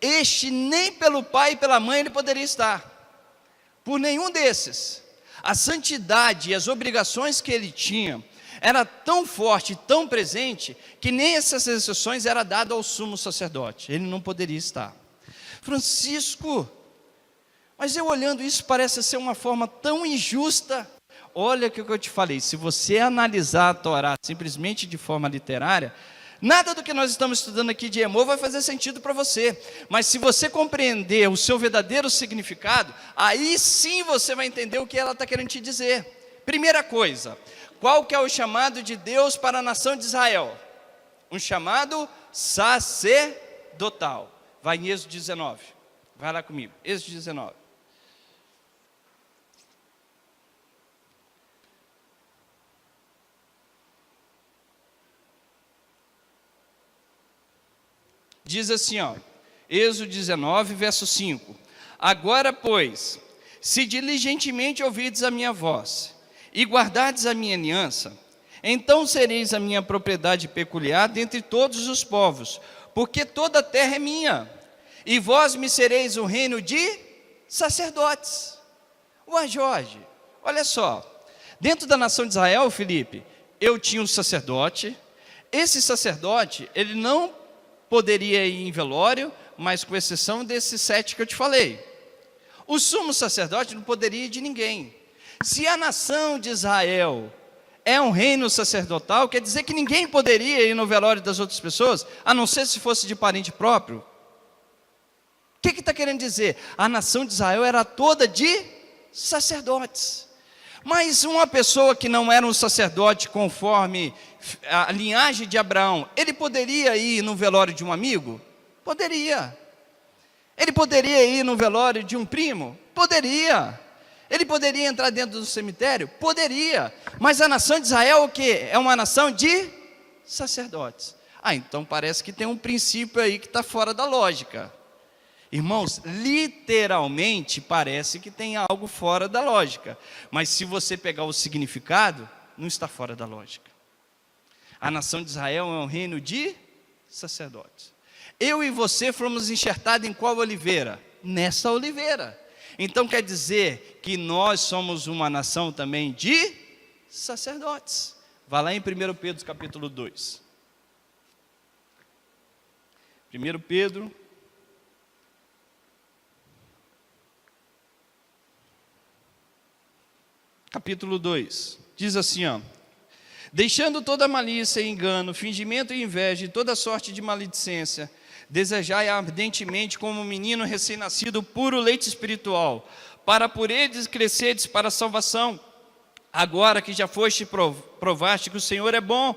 este nem pelo pai e pela mãe ele poderia estar, por nenhum desses. A santidade e as obrigações que ele tinha era tão forte, tão presente, que nem essas exceções era dada ao sumo sacerdote, ele não poderia estar. Francisco, mas eu olhando isso parece ser uma forma tão injusta. Olha o que eu te falei, se você analisar a Torá simplesmente de forma literária, nada do que nós estamos estudando aqui de Emor vai fazer sentido para você. Mas se você compreender o seu verdadeiro significado, aí sim você vai entender o que ela está querendo te dizer. Primeira coisa, qual que é o chamado de Deus para a nação de Israel? Um chamado sacerdotal. Vai em Êxodo 19, vai lá comigo, Êxodo 19. Diz assim, Êxodo 19, verso 5. Agora, pois, se diligentemente ouvirdes a minha voz, e guardardes a minha aliança, então sereis a minha propriedade peculiar dentre todos os povos, porque toda a terra é minha, e vós me sereis um reino de sacerdotes. Ué, Jorge, olha só, dentro da nação de Israel, Felipe, eu tinha um sacerdote, esse sacerdote, ele não poderia ir em velório, mas com exceção desses 7 que eu te falei. O sumo sacerdote não poderia ir de ninguém. Se a nação de Israel é um reino sacerdotal, quer dizer que ninguém poderia ir no velório das outras pessoas, a não ser se fosse de parente próprio. O que está querendo dizer? A nação de Israel era toda de sacerdotes. Mas uma pessoa que não era um sacerdote conforme a linhagem de Abraão, ele poderia ir no velório de um amigo? Poderia. Ele poderia ir no velório de um primo? Poderia. Ele poderia entrar dentro do cemitério? Poderia. Mas a nação de Israel é o quê? É uma nação de sacerdotes. Então parece que tem um princípio aí que está fora da lógica. Irmãos, literalmente parece que tem algo fora da lógica. Mas se você pegar o significado, não está fora da lógica. A nação de Israel é um reino de sacerdotes. Eu e você fomos enxertados em qual oliveira? Nessa oliveira. Então quer dizer que nós somos uma nação também de sacerdotes. Vá lá em 1 Pedro capítulo 2. 1 Pedro, capítulo 2, diz assim, deixando toda malícia e engano, fingimento e inveja e toda sorte de maledicência, desejai ardentemente como um menino recém-nascido puro leite espiritual, para por eles crescedes para a salvação, agora que já foste provaste que o Senhor é bom,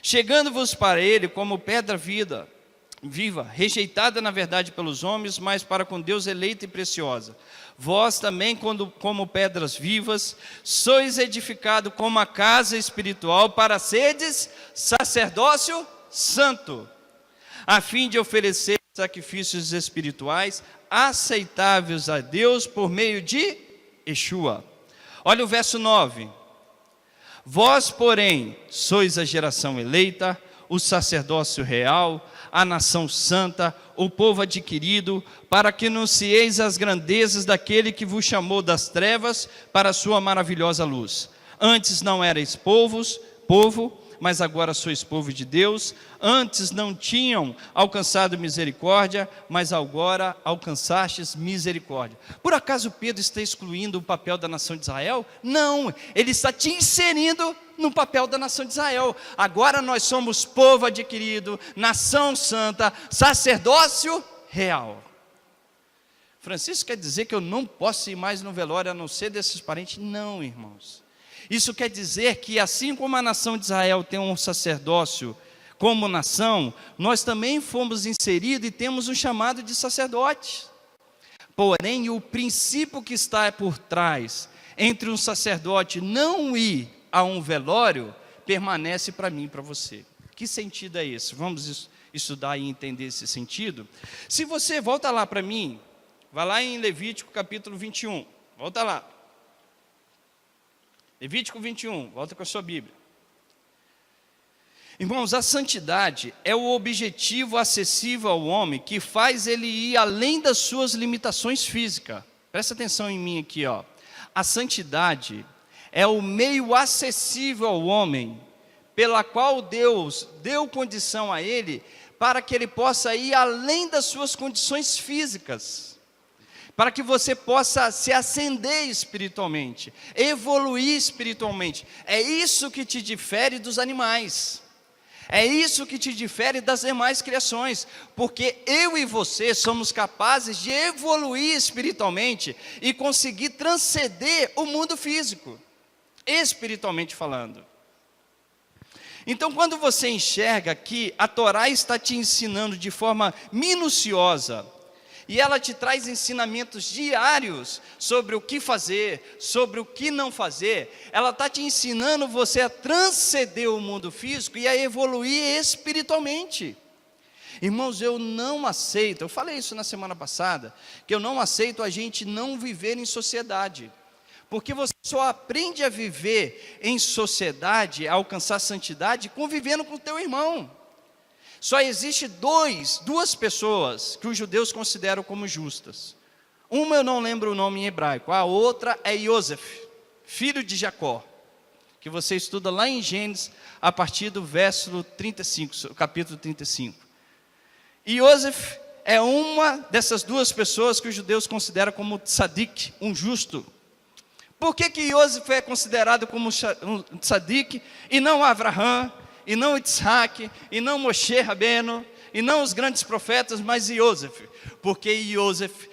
chegando-vos para ele como pedra viva, rejeitada na verdade pelos homens, mas para com Deus eleita e preciosa. Vós também, como pedras vivas, sois edificado como a casa espiritual para seres sacerdócio santo, a fim de oferecer sacrifícios espirituais aceitáveis a Deus por meio de Yeshua. Olha o verso 9. Vós, porém, sois a geração eleita, o sacerdócio real, a nação santa, o povo adquirido, para que anuncieis as grandezas daquele que vos chamou das trevas para a sua maravilhosa luz. Antes não erais povo, mas agora sois povo de Deus. Antes não tinham alcançado misericórdia, mas agora alcançastes misericórdia. Por acaso Pedro está excluindo o papel da nação de Israel? Não, ele está te inserindo no papel da nação de Israel. Agora nós somos povo adquirido, nação santa, sacerdócio real. Francisco quer dizer que eu não posso ir mais no velório a não ser desses parentes? Não, irmãos. Isso quer dizer que assim como a nação de Israel tem um sacerdócio como nação, nós também fomos inseridos e temos um chamado de sacerdote. Porém, o princípio que está por trás entre um sacerdote não ir a um velório, permanece para mim e para você. Que sentido é esse? Vamos estudar e entender esse sentido? Se você, volta lá para mim, vai lá em Levítico capítulo 21, volta lá. Levítico 21, volta com a sua Bíblia. Irmãos, a santidade é o objetivo acessível ao homem que faz ele ir além das suas limitações físicas. Presta atenção em mim aqui, A santidade é o meio acessível ao homem, pela qual Deus deu condição a ele, para que ele possa ir além das suas condições físicas, para que você possa se ascender espiritualmente, evoluir espiritualmente. É isso que te difere dos animais, é isso que te difere das demais criações, porque eu e você somos capazes de evoluir espiritualmente e conseguir transcender o mundo físico, espiritualmente falando. Então, quando você enxerga que a Torá está te ensinando de forma minuciosa, e ela te traz ensinamentos diários sobre o que fazer, sobre o que não fazer, ela está te ensinando você a transcender o mundo físico e a evoluir espiritualmente. Irmãos, eu não aceito, eu falei isso na semana passada, que eu não aceito a gente não viver em sociedade, porque você só aprende a viver em sociedade, a alcançar santidade, convivendo com o teu irmão. Só existe duas pessoas que os judeus consideram como justas. Uma eu não lembro o nome em hebraico, a outra é Yosef, filho de Jacó, que você estuda lá em Gênesis, a partir do verso 35, capítulo 35. E Yosef é uma dessas duas pessoas que os judeus consideram como tzadik, um justo. Por que Yosef é considerado como um tzadik e não Abraham, e não Isaac, e não Moshe Rabbeinu, e não os grandes profetas, mas Yosef? Porque Yosef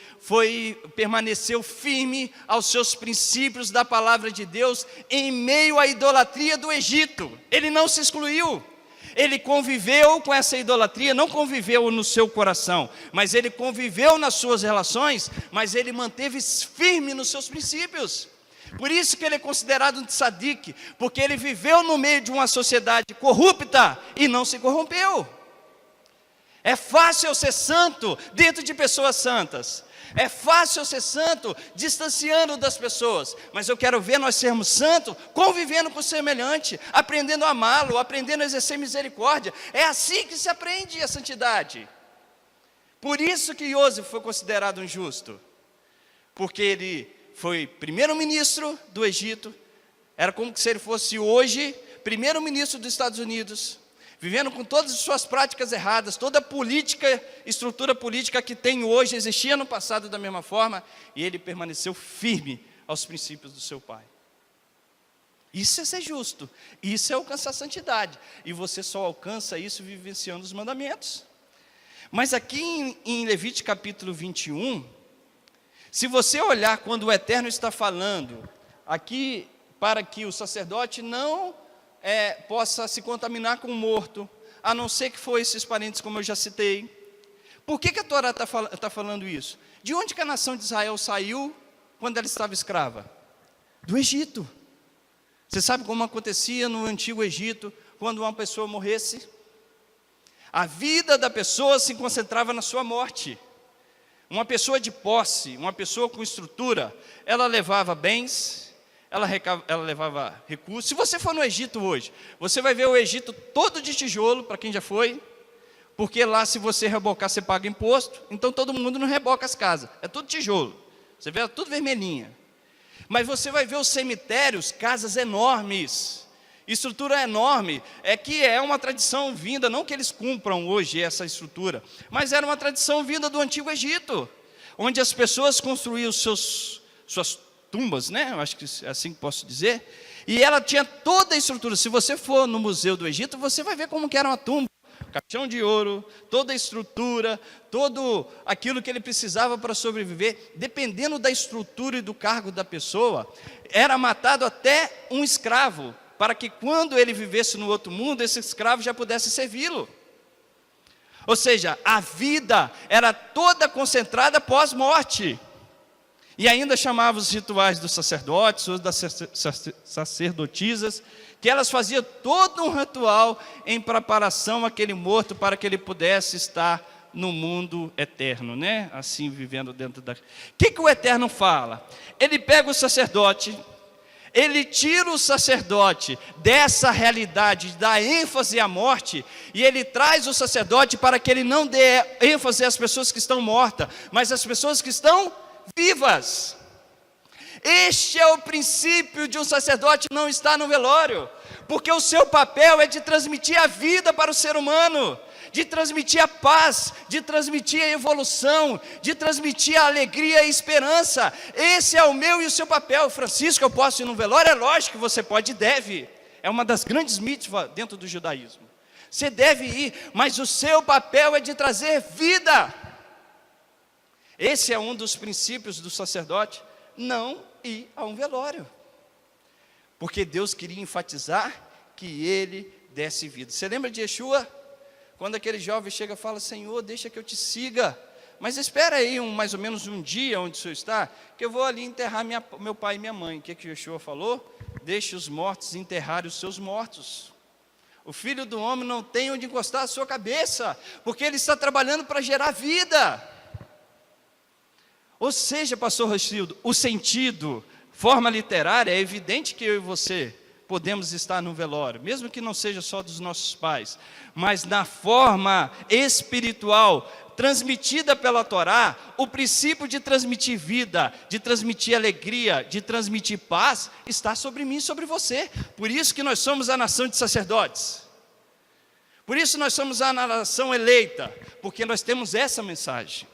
permaneceu firme aos seus princípios da palavra de Deus em meio à idolatria do Egito. Ele não se excluiu, Ele conviveu com essa idolatria, não conviveu no seu coração, mas ele conviveu nas suas relações, mas ele manteve firme nos seus princípios. Por isso que ele é considerado um tzadik, porque ele viveu no meio de uma sociedade corrupta e não se corrompeu. É fácil ser santo dentro de pessoas santas. É fácil ser santo distanciando das pessoas, mas eu quero ver nós sermos santos convivendo com o semelhante, aprendendo a amá-lo, aprendendo a exercer misericórdia. É assim que se aprende a santidade. Por isso que Iosef foi considerado um justo, porque ele foi primeiro-ministro do Egito, era como se ele fosse hoje primeiro-ministro dos Estados Unidos, vivendo com todas as suas práticas erradas, toda a política, estrutura política que tem hoje, existia no passado da mesma forma, e ele permaneceu firme aos princípios do seu pai. Isso é ser justo, isso é alcançar a santidade, e você só alcança isso vivenciando os mandamentos. Mas aqui em Levítico capítulo 21, se você olhar quando o Eterno está falando, aqui para que o sacerdote não possa se contaminar com o morto, a não ser que for esses parentes como eu já citei. Por que a Torá está falando isso? De onde que a nação de Israel saiu quando ela estava escrava? Do Egito. Você sabe como acontecia no antigo Egito, quando uma pessoa morresse? A vida da pessoa se concentrava na sua morte. Uma pessoa de posse, uma pessoa com estrutura, ela levava bens, ela levava recursos. Se você for no Egito hoje, você vai ver o Egito todo de tijolo, para quem já foi, porque lá se você rebocar, você paga imposto, então todo mundo não reboca as casas, é tudo tijolo, você vê tudo vermelhinha. Mas você vai ver os cemitérios, casas enormes, estrutura enorme, que é uma tradição vinda, não que eles cumpram hoje essa estrutura, mas era uma tradição vinda do antigo Egito, onde as pessoas construíam suas tumbas, né? Eu acho que é assim que posso dizer, e ela tinha toda a estrutura. Se você for no Museu do Egito, você vai ver como que era uma tumba, caixão de ouro, toda a estrutura, todo aquilo que ele precisava para sobreviver, dependendo da estrutura e do cargo da pessoa, era matado até um escravo, para que quando ele vivesse no outro mundo, esse escravo já pudesse servi-lo. Ou seja, a vida era toda concentrada pós-morte. E ainda chamava os rituais dos sacerdotes, ou das sacerdotisas, que elas faziam todo um ritual em preparação àquele morto, para que ele pudesse estar no mundo eterno, né? Assim, vivendo dentro da... O que o Eterno fala? Ele pega o sacerdote, ele tira o sacerdote dessa realidade, dá ênfase à morte, e ele traz o sacerdote para que ele não dê ênfase às pessoas que estão mortas, mas às pessoas que estão vivas. Este é o princípio de um sacerdote não estar no velório, porque o seu papel é de transmitir a vida para o ser humano, de transmitir a paz, de transmitir a evolução, de transmitir a alegria e a esperança. Esse é o meu e o seu papel. Francisco, eu posso ir no velório? É lógico que você pode e deve, é uma das grandes mitzvahs dentro do judaísmo. Você deve ir, mas o seu papel é de trazer vida. Esse é um dos princípios do sacerdote, não ir a um velório, porque Deus queria enfatizar que ele desse vida. Você lembra de Yeshua? Quando aquele jovem chega e fala: Senhor, deixa que eu te siga, mas espera aí mais ou menos um dia onde o Senhor está, que eu vou ali enterrar meu pai e minha mãe. O que Yeshua falou? Deixe os mortos enterrarem os seus mortos. O Filho do Homem não tem onde encostar a sua cabeça, porque ele está trabalhando para gerar vida. Ou seja, pastor Rochildo, o sentido, forma literária, é evidente que eu e você podemos estar no velório, mesmo que não seja só dos nossos pais, mas na forma espiritual, transmitida pela Torá, o princípio de transmitir vida, de transmitir alegria, de transmitir paz, está sobre mim e sobre você. Por isso que nós somos a nação de sacerdotes, por isso nós somos a nação eleita, porque nós temos essa mensagem.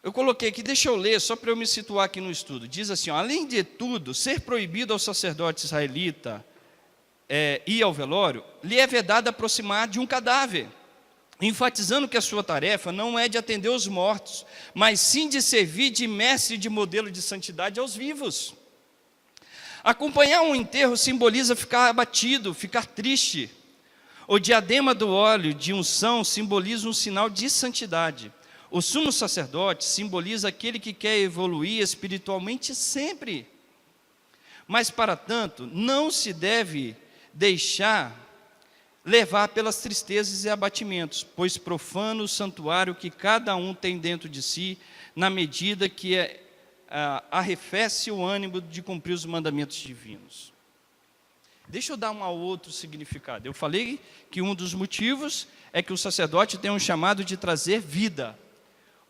Eu coloquei aqui, deixa eu ler, só para eu me situar aqui no estudo. Diz assim, além de tudo, ser proibido ao sacerdote israelita ir ao velório, lhe é vedado aproximar de um cadáver, enfatizando que a sua tarefa não é de atender os mortos, mas sim de servir de mestre e de modelo de santidade aos vivos. Acompanhar um enterro simboliza ficar abatido, ficar triste. O diadema do óleo de unção simboliza um sinal de santidade. O sumo sacerdote simboliza aquele que quer evoluir espiritualmente sempre. Mas, para tanto, não se deve deixar levar pelas tristezas e abatimentos, pois profana o santuário que cada um tem dentro de si, na medida que arrefece o ânimo de cumprir os mandamentos divinos. Deixa eu dar um outro significado. Eu falei que um dos motivos é que o sacerdote tem um chamado de trazer vida.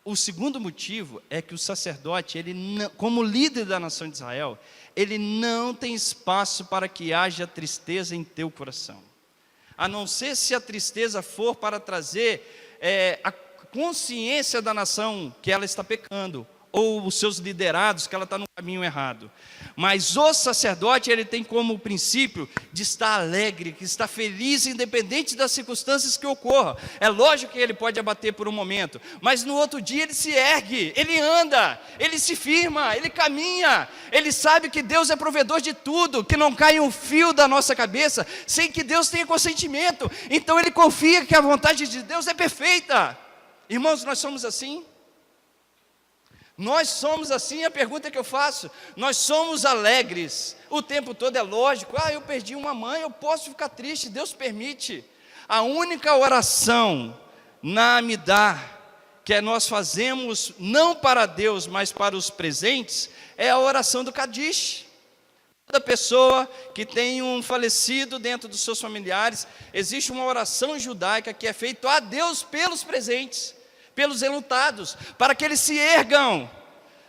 O segundo motivo é que o sacerdote, ele não, como líder da nação de Israel, ele não tem espaço para que haja tristeza em teu coração. A não ser se a tristeza for para trazer a consciência da nação que ela está pecando, ou os seus liderados, que ela está no caminho errado. Mas o sacerdote, ele tem como princípio de estar alegre, que está feliz, independente das circunstâncias que ocorram. É lógico que ele pode abater por um momento, mas no outro dia ele se ergue, ele anda, ele se firma, ele caminha, ele sabe que Deus é provedor de tudo, que não cai um fio da nossa cabeça, sem que Deus tenha consentimento. Então ele confia que a vontade de Deus é perfeita. Irmãos, nós somos assim? Nós somos assim, a pergunta que eu faço, nós somos alegres o tempo todo, é lógico, eu perdi uma mãe, eu posso ficar triste, Deus permite. A única oração na Amidá, que nós fazemos não para Deus, mas para os presentes, é a oração do Kadish. Toda pessoa que tem um falecido dentro dos seus familiares, existe uma oração judaica que é feita a Deus pelos presentes, pelos enlutados, para que eles se ergam,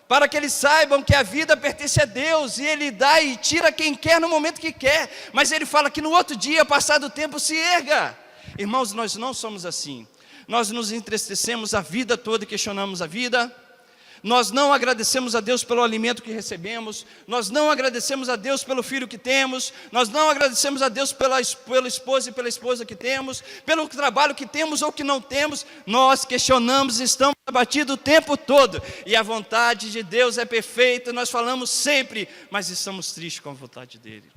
para que eles saibam que a vida pertence a Deus, e Ele dá e tira quem quer no momento que quer, mas Ele fala que no outro dia, passado o tempo, se erga. Irmãos, nós não somos assim. Nós nos entristecemos a vida toda e questionamos a vida. Nós não agradecemos a Deus pelo alimento que recebemos, nós não agradecemos a Deus pelo filho que temos, nós não agradecemos a Deus pela esposa e pela esposa que temos, pelo trabalho que temos ou que não temos. Nós questionamos e estamos abatidos o tempo todo, e a vontade de Deus é perfeita, nós falamos sempre, mas estamos tristes com a vontade dEle.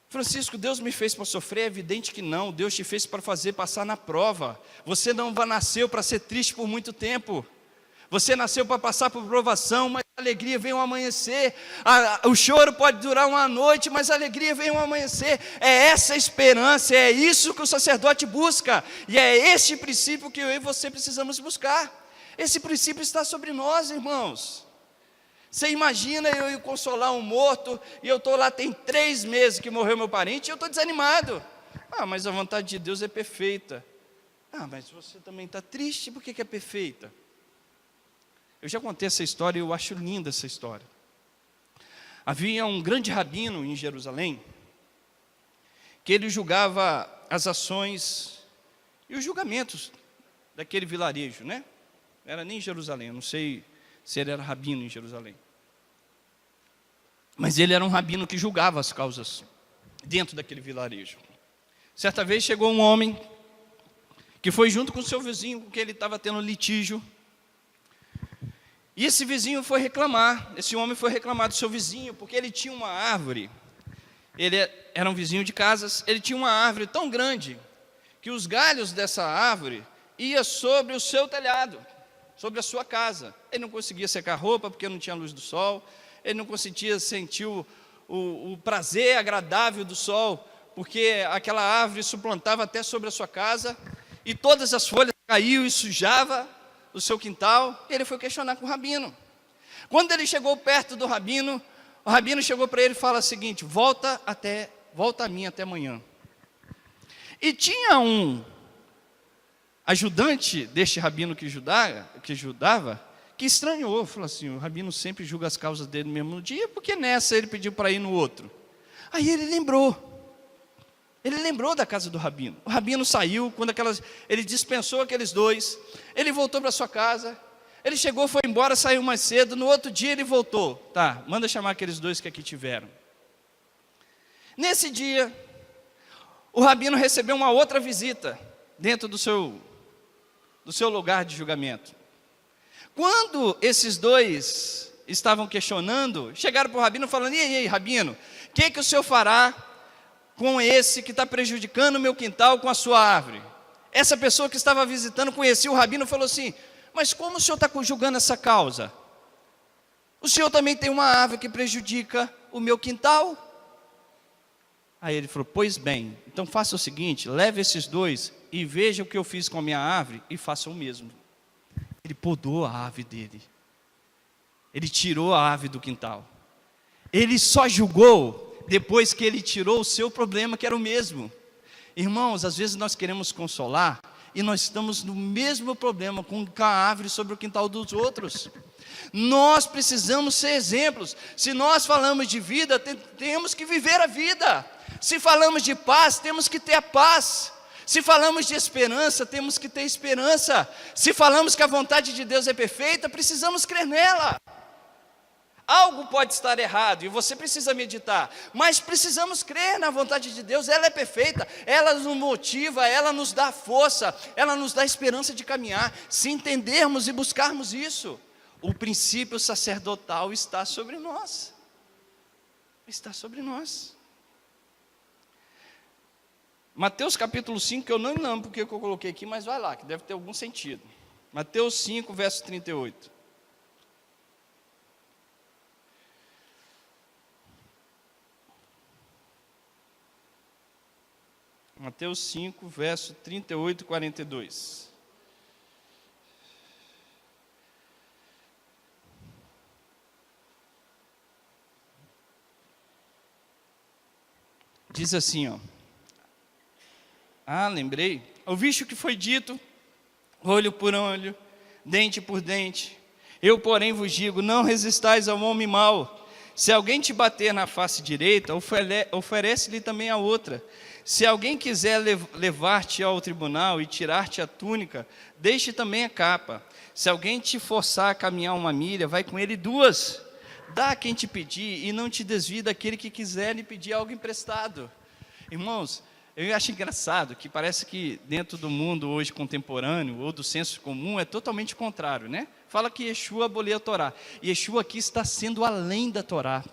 Francisco, Deus me fez para sofrer? É evidente que não. Deus te fez para fazer passar na prova. Você não nasceu para ser triste por muito tempo. Você nasceu para passar por provação, mas a alegria vem ao amanhecer. O choro pode durar uma noite, mas a alegria vem ao amanhecer. É essa a esperança, é isso que o sacerdote busca. E é este princípio que eu e você precisamos buscar. Esse princípio está sobre nós, irmãos. Você imagina eu ir consolar um morto, e eu estou lá, tem 3 meses que morreu meu parente, e eu estou desanimado. Mas a vontade de Deus é perfeita. Mas você também está triste, por que é perfeita? Eu já contei essa história e eu acho linda essa história. Havia um grande rabino em Jerusalém, que ele julgava as ações e os julgamentos daquele vilarejo, né? Não era nem em Jerusalém, eu não sei se ele era rabino em Jerusalém. Mas ele era um rabino que julgava as causas dentro daquele vilarejo. Certa vez chegou um homem que foi junto com o seu vizinho, com quem ele estava tendo litígio. E esse vizinho foi reclamar, esse homem foi reclamar do seu vizinho, porque ele tinha uma árvore. Ele era um vizinho de casas, ele tinha uma árvore tão grande, que os galhos dessa árvore iam sobre o seu telhado, sobre a sua casa. Ele não conseguia secar roupa, porque não tinha luz do sol. Ele não conseguia sentir o prazer agradável do sol, porque aquela árvore suplantava até sobre a sua casa, e todas as folhas caíam e sujavam o seu quintal. Ele foi questionar com o rabino. Quando ele chegou perto do rabino, o rabino chegou para ele e fala o seguinte: volta a mim até amanhã. E tinha um ajudante deste rabino que ajudava, que estranhou, falou assim: o rabino sempre julga as causas dele no mesmo dia, porque nessa ele pediu para ir no outro? Aí ele lembrou da casa do rabino. O rabino saiu, ele dispensou aqueles 2, ele voltou para sua casa, ele chegou, foi embora, saiu mais cedo, no outro dia ele voltou. Tá, manda chamar aqueles 2 que aqui tiveram. Nesse dia, o rabino recebeu uma outra visita, dentro do seu lugar de julgamento. Quando esses 2 estavam questionando, chegaram para o rabino falando: e aí, rabino, o que o senhor fará com esse que está prejudicando o meu quintal com a sua árvore? Essa pessoa que estava visitando conhecia o rabino e falou assim: mas como o senhor está julgando essa causa? O senhor também tem uma árvore que prejudica o meu quintal? Aí ele falou: pois bem, então faça o seguinte, leve esses dois e veja o que eu fiz com a minha árvore e faça o mesmo. Ele podou a árvore dele, ele tirou a árvore do quintal. Ele só julgou depois que ele tirou o seu problema, que era o mesmo. Irmãos, às vezes nós queremos consolar e nós estamos no mesmo problema com a árvore sobre o quintal dos outros. Nós precisamos ser exemplos. Se nós falamos de vida, temos que viver a vida. Se falamos de paz, temos que ter a paz. Se falamos de esperança, temos que ter esperança. Se falamos que a vontade de Deus é perfeita, precisamos crer nela. Algo pode estar errado e você precisa meditar, mas precisamos crer na vontade de Deus. Ela é perfeita, ela nos motiva, ela nos dá força, ela nos dá esperança de caminhar. Se entendermos e buscarmos isso, o princípio sacerdotal está sobre nós. Está sobre nós. Mateus capítulo 5, que eu não lembro porque eu coloquei aqui, mas vai lá, que deve ter algum sentido. Mateus 5, verso 38. Mateus 5, verso 38 e 42. Diz assim, ó. Lembrei. Ouviste o que foi dito, olho por olho, dente por dente. Eu, porém, vos digo, não resistais ao homem mau. Se alguém te bater na face direita, oferece-lhe também a outra. Se alguém quiser levar-te ao tribunal e tirar-te a túnica, deixe também a capa. Se alguém te forçar a caminhar 1 milha, vai com ele 2. Dá a quem te pedir e não te desvie daquele que quiser lhe pedir algo emprestado. Irmãos, eu acho engraçado que parece que dentro do mundo hoje contemporâneo, ou do senso comum, é totalmente contrário, né? Fala que Yeshua aboliu a Torá. Yeshua aqui está sendo além da Torá.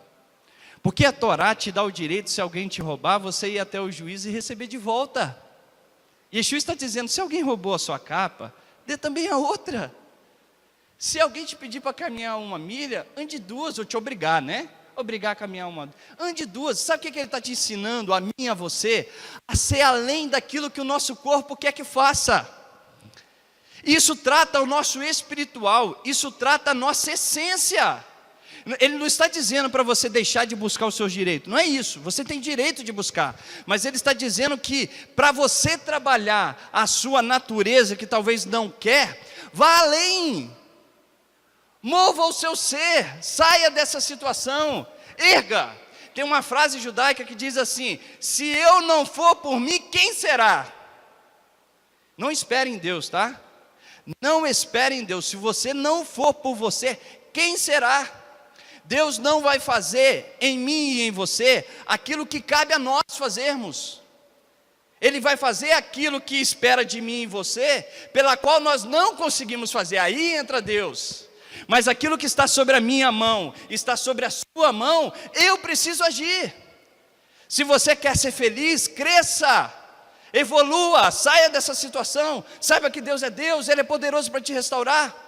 Porque a Torá te dá o direito, se alguém te roubar, você ir até o juiz e receber de volta. Yeshua está dizendo, se alguém roubou a sua capa, dê também a outra. Se alguém te pedir para caminhar 1 milha, ande 2, ou te obrigar, né? Obrigar a caminhar 1. Ande 2. Sabe o que ele está te ensinando, a mim e a você? A ser além daquilo que o nosso corpo quer que faça. Isso trata o nosso espiritual, isso trata a nossa essência. Ele não está dizendo para você deixar de buscar os seus direitos, não é isso, você tem direito de buscar, mas ele está dizendo que para você trabalhar a sua natureza, que talvez não quer, vá além, mova o seu ser, saia dessa situação, erga. Tem uma frase judaica que diz assim: se eu não for por mim, quem será? Não espere em Deus, tá? Não espere em Deus, se você não for por você, quem será? Deus não vai fazer em mim e em você aquilo que cabe a nós fazermos. Ele vai fazer aquilo que espera de mim e você, pela qual nós não conseguimos fazer. Aí entra Deus. Mas aquilo que está sobre a minha mão, está sobre a sua mão, eu preciso agir. Se você quer ser feliz, cresça, evolua, saia dessa situação. Saiba que Deus é Deus, Ele é poderoso para te restaurar.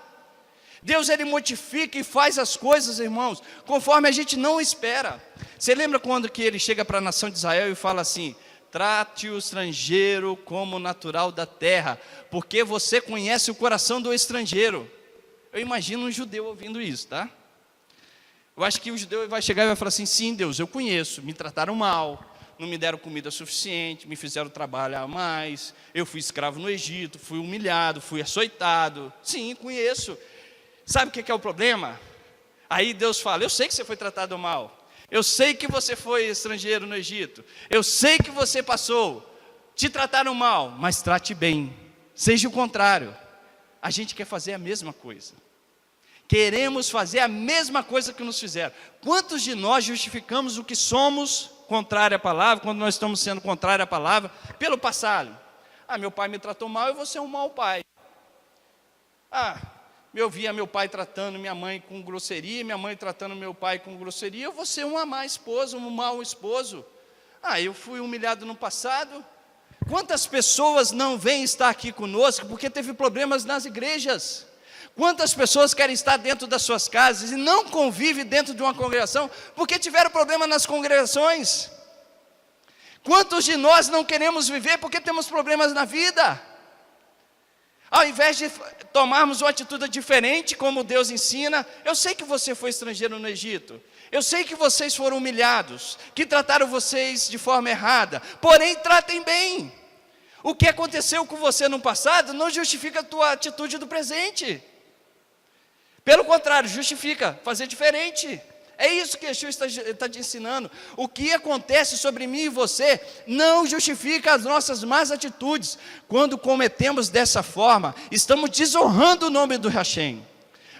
Deus, Ele modifica e faz as coisas, irmãos, conforme a gente não espera. Você lembra quando que Ele chega para a nação de Israel e fala assim: trate o estrangeiro como natural da terra, porque você conhece o coração do estrangeiro. Eu imagino um judeu ouvindo isso, tá? Eu acho que o judeu vai chegar e vai falar assim: sim, Deus, eu conheço, me trataram mal, não me deram comida suficiente, me fizeram trabalhar mais, eu fui escravo no Egito, fui humilhado, fui açoitado. Sim, conheço. Sabe o que é o problema? Aí Deus fala: eu sei que você foi tratado mal, eu sei que você foi estrangeiro no Egito, eu sei que você passou, te trataram mal, mas trate bem, seja o contrário. A gente quer fazer a mesma coisa, queremos fazer a mesma coisa que nos fizeram. Quantos de nós justificamos o que somos contrário à palavra, quando nós estamos sendo contrário à palavra, pelo passado? Meu pai me tratou mal, eu vou ser um mau pai. eu via meu pai tratando minha mãe com grosseria, minha mãe tratando meu pai com grosseria, eu vou ser um má esposa, um mau esposo. Eu fui humilhado no passado. Quantas pessoas não vêm estar aqui conosco porque teve problemas nas igrejas? Quantas pessoas querem estar dentro das suas casas e não convivem dentro de uma congregação porque tiveram problema nas congregações? Quantos de nós não queremos viver porque temos problemas na vida? Ao invés de tomarmos uma atitude diferente, como Deus ensina, eu sei que você foi estrangeiro no Egito, eu sei que vocês foram humilhados, que trataram vocês de forma errada, porém tratem bem. O que aconteceu com você no passado não justifica a tua atitude do presente. Pelo contrário, justifica fazer diferente. É isso que Yeshua está te ensinando. O que acontece sobre mim e você não justifica as nossas más atitudes. Quando cometemos dessa forma, estamos desonrando o nome do Hashem.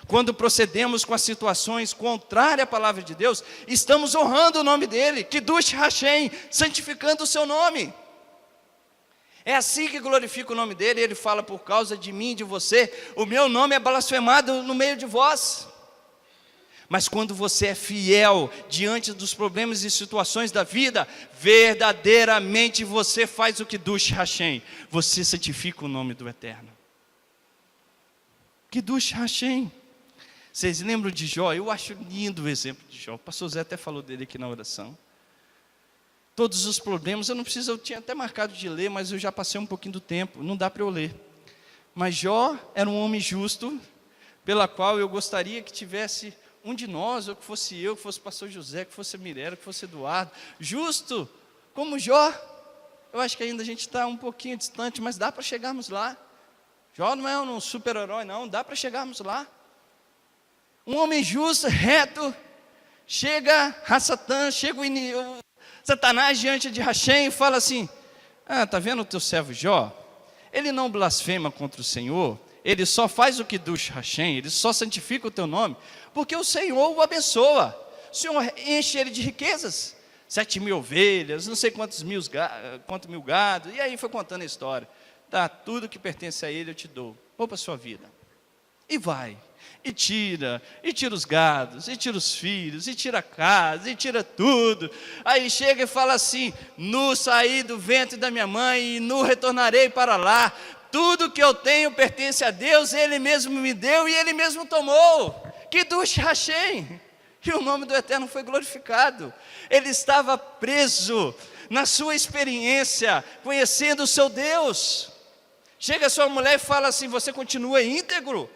Quando procedemos com as situações contrárias à palavra de Deus, estamos honrando o nome dele, Kiddush Hashem, santificando o seu nome. É assim que glorifica o nome dele. Ele fala: por causa de mim e de você, o meu nome é blasfemado no meio de vós. Mas quando você é fiel diante dos problemas e situações da vida, verdadeiramente você faz o Kiddush Hashem, você santifica o nome do Eterno. Kiddush Hashem. Vocês lembram de Jó? Eu acho lindo o exemplo de Jó. O pastor Zé até falou dele aqui na oração. Todos os problemas, eu tinha até marcado de ler, mas eu já passei um pouquinho do tempo, não dá para eu ler. Mas Jó era um homem justo, pela qual eu gostaria que tivesse um de nós, ou que fosse eu, que fosse o pastor José, que fosse a Mirella, que fosse Eduardo, justo como Jó. Eu acho que ainda a gente está um pouquinho distante, mas dá para chegarmos lá. Jó não é um super-herói, não, dá para chegarmos lá. Um homem justo, reto, chega a Satã, chega o Satanás diante de Hashem e fala assim: está vendo o teu servo Jó? Ele não blasfema contra o Senhor, ele só faz o Kiddush Hashem, ele só santifica o teu nome, porque o Senhor o abençoa. O Senhor enche ele de riquezas, 7.000 ovelhas, não sei quantos mil gado, e aí foi contando a história. Tudo que pertence a ele eu te dou, vou para a sua vida. E vai, e tira os gados, e tira os filhos, e tira a casa, e tira tudo. Aí chega e fala assim: nu saí do ventre da minha mãe, e nu retornarei para lá. Tudo que eu tenho pertence a Deus, Ele mesmo me deu, e Ele mesmo tomou. Kiddush Hashem. E o nome do Eterno foi glorificado. Ele estava preso na sua experiência, conhecendo o seu Deus. Chega a sua mulher e fala assim: você continua íntegro?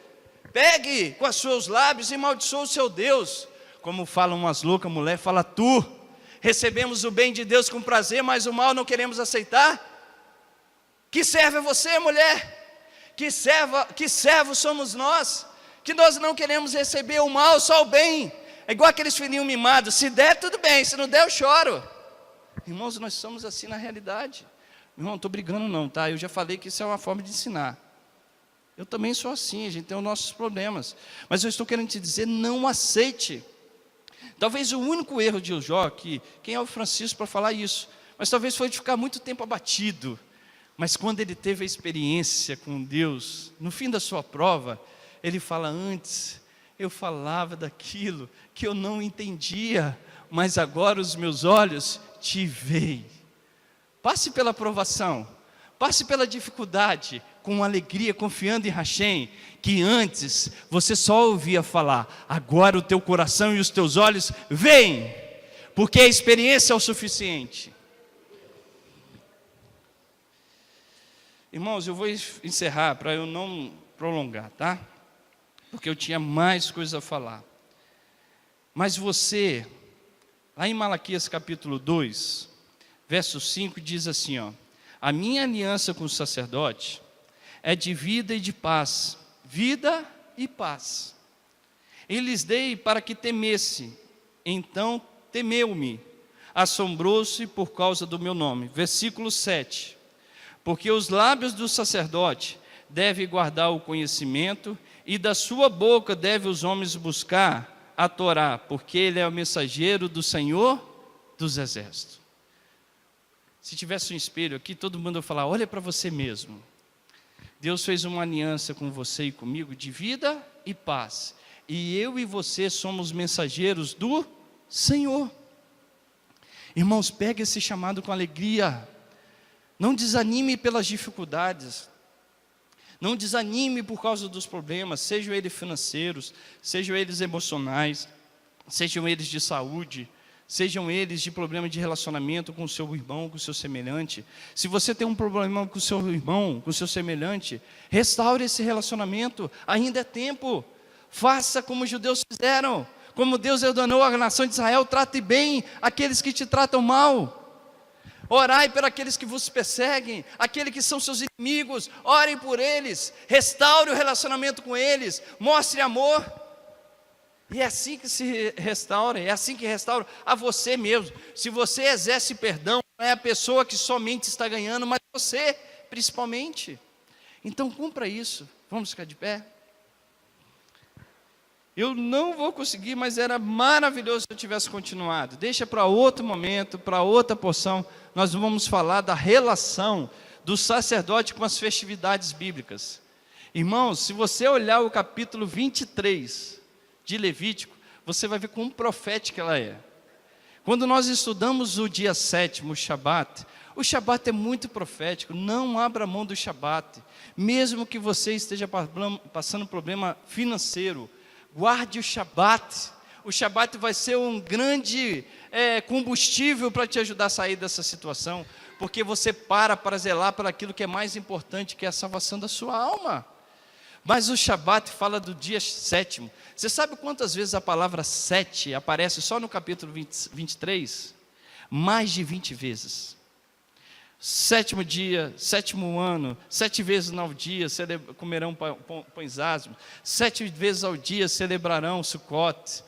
Pegue com os seus lábios e amaldiçoe o seu Deus. Como falam umas loucas, mulher fala: tu, recebemos o bem de Deus com prazer, mas o mal não queremos aceitar. Que servo é você, mulher? Que servos somos nós? Que nós não queremos receber o mal, só o bem. É igual aqueles filhinhos mimados: se der, tudo bem, se não der, eu choro. Irmãos, nós somos assim na realidade. Irmão, não estou brigando não, tá? Eu já falei que isso é uma forma de ensinar. Eu também sou assim, a gente tem os nossos problemas. Mas eu estou querendo te dizer: não aceite. Talvez o único erro de Jó, quem é o Francisco para falar isso? Mas talvez foi de ficar muito tempo abatido. Mas quando ele teve a experiência com Deus, no fim da sua prova, ele fala: antes eu falava daquilo que eu não entendia, mas agora os meus olhos te veem. Passe pela provação, passe pela dificuldade, com alegria, confiando em Hashem, que antes você só ouvia falar, agora o teu coração e os teus olhos veem, porque a experiência é o suficiente. Irmãos, eu vou encerrar para eu não prolongar, tá? Porque eu tinha mais coisa a falar. Mas você, lá em Malaquias capítulo 2, verso 5, diz assim, ó: a minha aliança com o sacerdote é de vida e de paz, vida e paz. E lhes dei para que temesse, então temeu-me, assombrou-se por causa do meu nome. Versículo 7. Porque os lábios do sacerdote devem guardar o conhecimento, e da sua boca devem os homens buscar a Torá, porque ele é o mensageiro do Senhor dos exércitos. Se tivesse um espelho aqui, todo mundo ia falar: olha para você mesmo. Deus fez uma aliança com você e comigo de vida e paz. E eu e você somos mensageiros do Senhor. Irmãos, pegue esse chamado com alegria. Não desanime pelas dificuldades. Não desanime por causa dos problemas, sejam eles financeiros, sejam eles emocionais, sejam eles de saúde, sejam eles de problema de relacionamento com o seu irmão, com o seu semelhante. Se você tem um problema com o seu irmão, com o seu semelhante, restaure esse relacionamento, ainda é tempo. Faça como os judeus fizeram, como Deus ordenou à nação de Israel: trate bem aqueles que te tratam mal. Orai por aqueles que vos perseguem, aqueles que são seus inimigos, orem por eles, restaure o relacionamento com eles, mostre amor. E é assim que se restaura, é assim que restaura a você mesmo. Se você exerce perdão, não é a pessoa que somente está ganhando, mas você, principalmente. Então cumpra isso. Vamos ficar de pé? Eu não vou conseguir, mas era maravilhoso se eu tivesse continuado. Deixa para outro momento, para outra porção. Nós vamos falar da relação do sacerdote com as festividades bíblicas. Irmãos, se você olhar o capítulo 23 de Levítico, você vai ver quão profética ela é. Quando nós estudamos o dia 7º, o Shabat é muito profético. Não abra mão do Shabat. Mesmo que você esteja passando problema financeiro, guarde o Shabat. O Shabat vai ser um grande combustível para te ajudar a sair dessa situação, porque você para zelar para aquilo que é mais importante, que é a salvação da sua alma. Mas o Shabat fala do dia 7º. Você sabe quantas vezes a palavra 7 aparece só no capítulo 23? Mais de 20 vezes. 7º dia, 7º ano, 7 vezes ao dia comerão pães asmos, 7 vezes ao dia celebrarão Sukkot,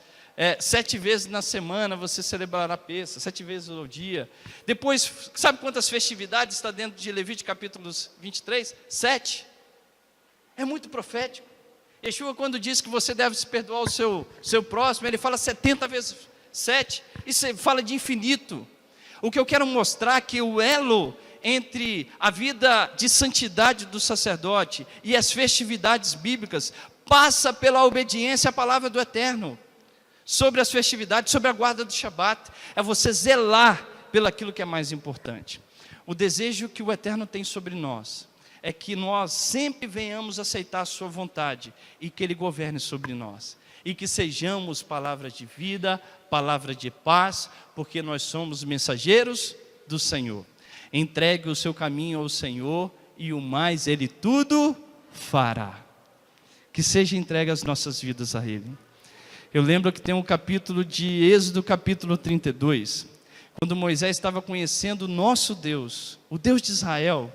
7 vezes na semana você celebrará Pêssah, 7 vezes ao dia. Depois, sabe quantas festividades está dentro de Levítico capítulo 23? 7. É muito profético. Yeshua, quando diz que você deve se perdoar o seu próximo, ele fala 70 vezes 7, isso fala de infinito. O que eu quero mostrar é que o elo entre a vida de santidade do sacerdote e as festividades bíblicas passa pela obediência à palavra do Eterno. Sobre as festividades, sobre a guarda do Shabat, é você zelar pelaquilo que é mais importante. O desejo que o Eterno tem sobre nós é que nós sempre venhamos aceitar a sua vontade e que Ele governe sobre nós. E que sejamos palavras de vida, palavra de paz, porque nós somos mensageiros do Senhor. Entregue o seu caminho ao Senhor e o mais Ele tudo fará. Que seja entregue as nossas vidas a Ele. Eu lembro que tem um capítulo de Êxodo, capítulo 32, quando Moisés estava conhecendo o nosso Deus, o Deus de Israel.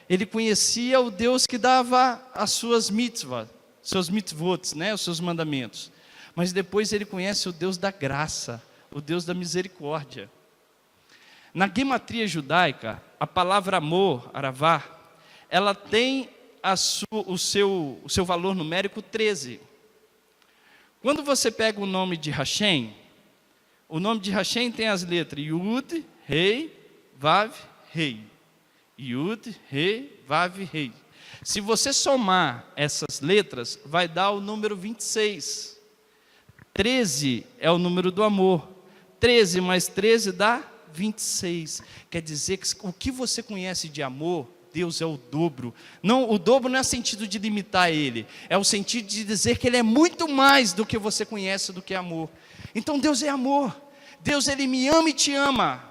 Ele conhecia o Deus que dava as suas mitzvot, seus mitzvot, né, os seus mandamentos. Mas depois ele conhece o Deus da graça, o Deus da misericórdia. Na gematria judaica, a palavra amor, aravá, ela tem o seu valor numérico 13. Quando você pega o nome de Hashem, o nome de Hashem tem as letras Yud, Rei, Vav, Rei. Yud, Rei, Vav, Rei. Se você somar essas letras, vai dar o número 26. 13 é o número do amor. 13 mais 13 dá 26. Quer dizer que o que você conhece de amor, Deus é o dobro. Não, o dobro não é o sentido de limitar Ele, é o sentido de dizer que Ele é muito mais do que você conhece, do que amor. Então Deus é amor. Deus, Ele me ama e te ama.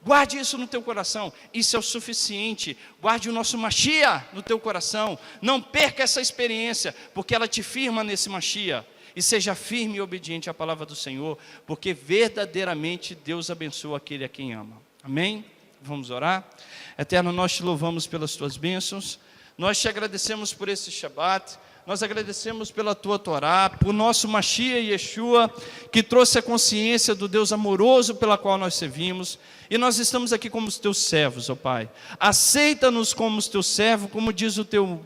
Guarde isso no teu coração, isso é o suficiente. Guarde o nosso Mashiach no teu coração. Não perca essa experiência, porque ela te firma nesse Mashiach. E seja firme e obediente à palavra do Senhor, porque verdadeiramente Deus abençoa aquele a quem ama. Amém? Vamos orar? Eterno, nós te louvamos pelas tuas bênçãos, nós te agradecemos por esse Shabat, nós agradecemos pela tua Torá, por nosso Mashiach Yeshua, que trouxe a consciência do Deus amoroso pela qual nós servimos, e nós estamos aqui como os teus servos, ó Pai. Aceita-nos como os teus servos, como diz o teu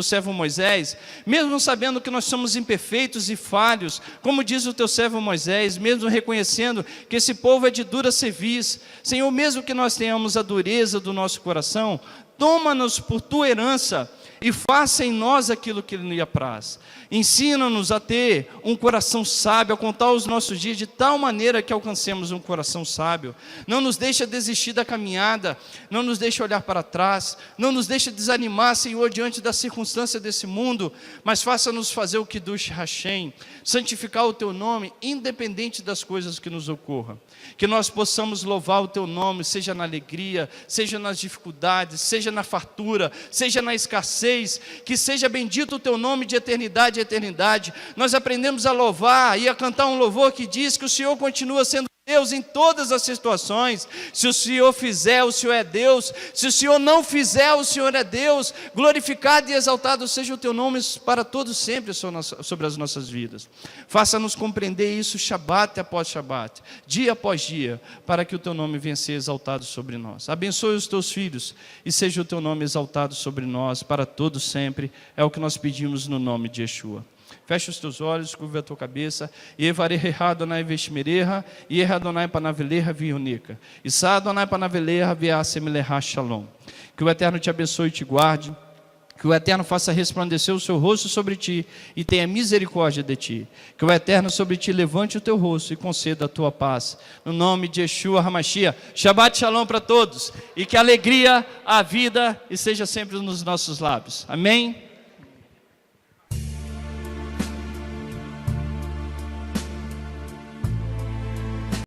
servo Moisés, mesmo sabendo que nós somos imperfeitos e falhos, como diz o teu servo Moisés, mesmo reconhecendo que esse povo é de dura cerviz, Senhor, mesmo que nós tenhamos a dureza do nosso coração, toma-nos por tua herança e faça em nós aquilo que lhe apraz. Ensina-nos a ter um coração sábio, a contar os nossos dias de tal maneira que alcancemos um coração sábio. Não nos deixa desistir da caminhada, não nos deixa olhar para trás, não nos deixa desanimar, Senhor, diante da circunstância desse mundo, mas faça-nos fazer o Kiddush Hashem, santificar o teu nome, independente das coisas que nos ocorram. Que nós possamos louvar o teu nome, seja na alegria, seja nas dificuldades, seja na fartura, seja na escassez, que seja bendito o teu nome de eternidade a eternidade. Nós aprendemos a louvar e a cantar um louvor que diz que o Senhor continua sendo Deus em todas as situações. Se o Senhor fizer, o Senhor é Deus. Se o Senhor não fizer, o Senhor é Deus. Glorificado e exaltado seja o teu nome para todos sempre sobre as nossas vidas. Faça-nos compreender isso Shabat após Shabat, dia após dia, para que o teu nome venha ser exaltado sobre nós. Abençoe os teus filhos e seja o teu nome exaltado sobre nós para todos sempre. É o que nós pedimos no nome de Yeshua. Fecha os teus olhos, curva a tua cabeça. Evareha Adonai veshmereha, e Adonai panaveleha vionica. E sa Adonai panaveleha viasemeleha shalom. Que o Eterno te abençoe e te guarde. Que o Eterno faça resplandecer o seu rosto sobre ti e tenha misericórdia de ti. Que o Eterno sobre ti levante o teu rosto e conceda a tua paz. No nome de Yeshua HaMashiach. Shabbat Shalom para todos. E que a alegria, a vida esteja sempre nos nossos lábios. Amém?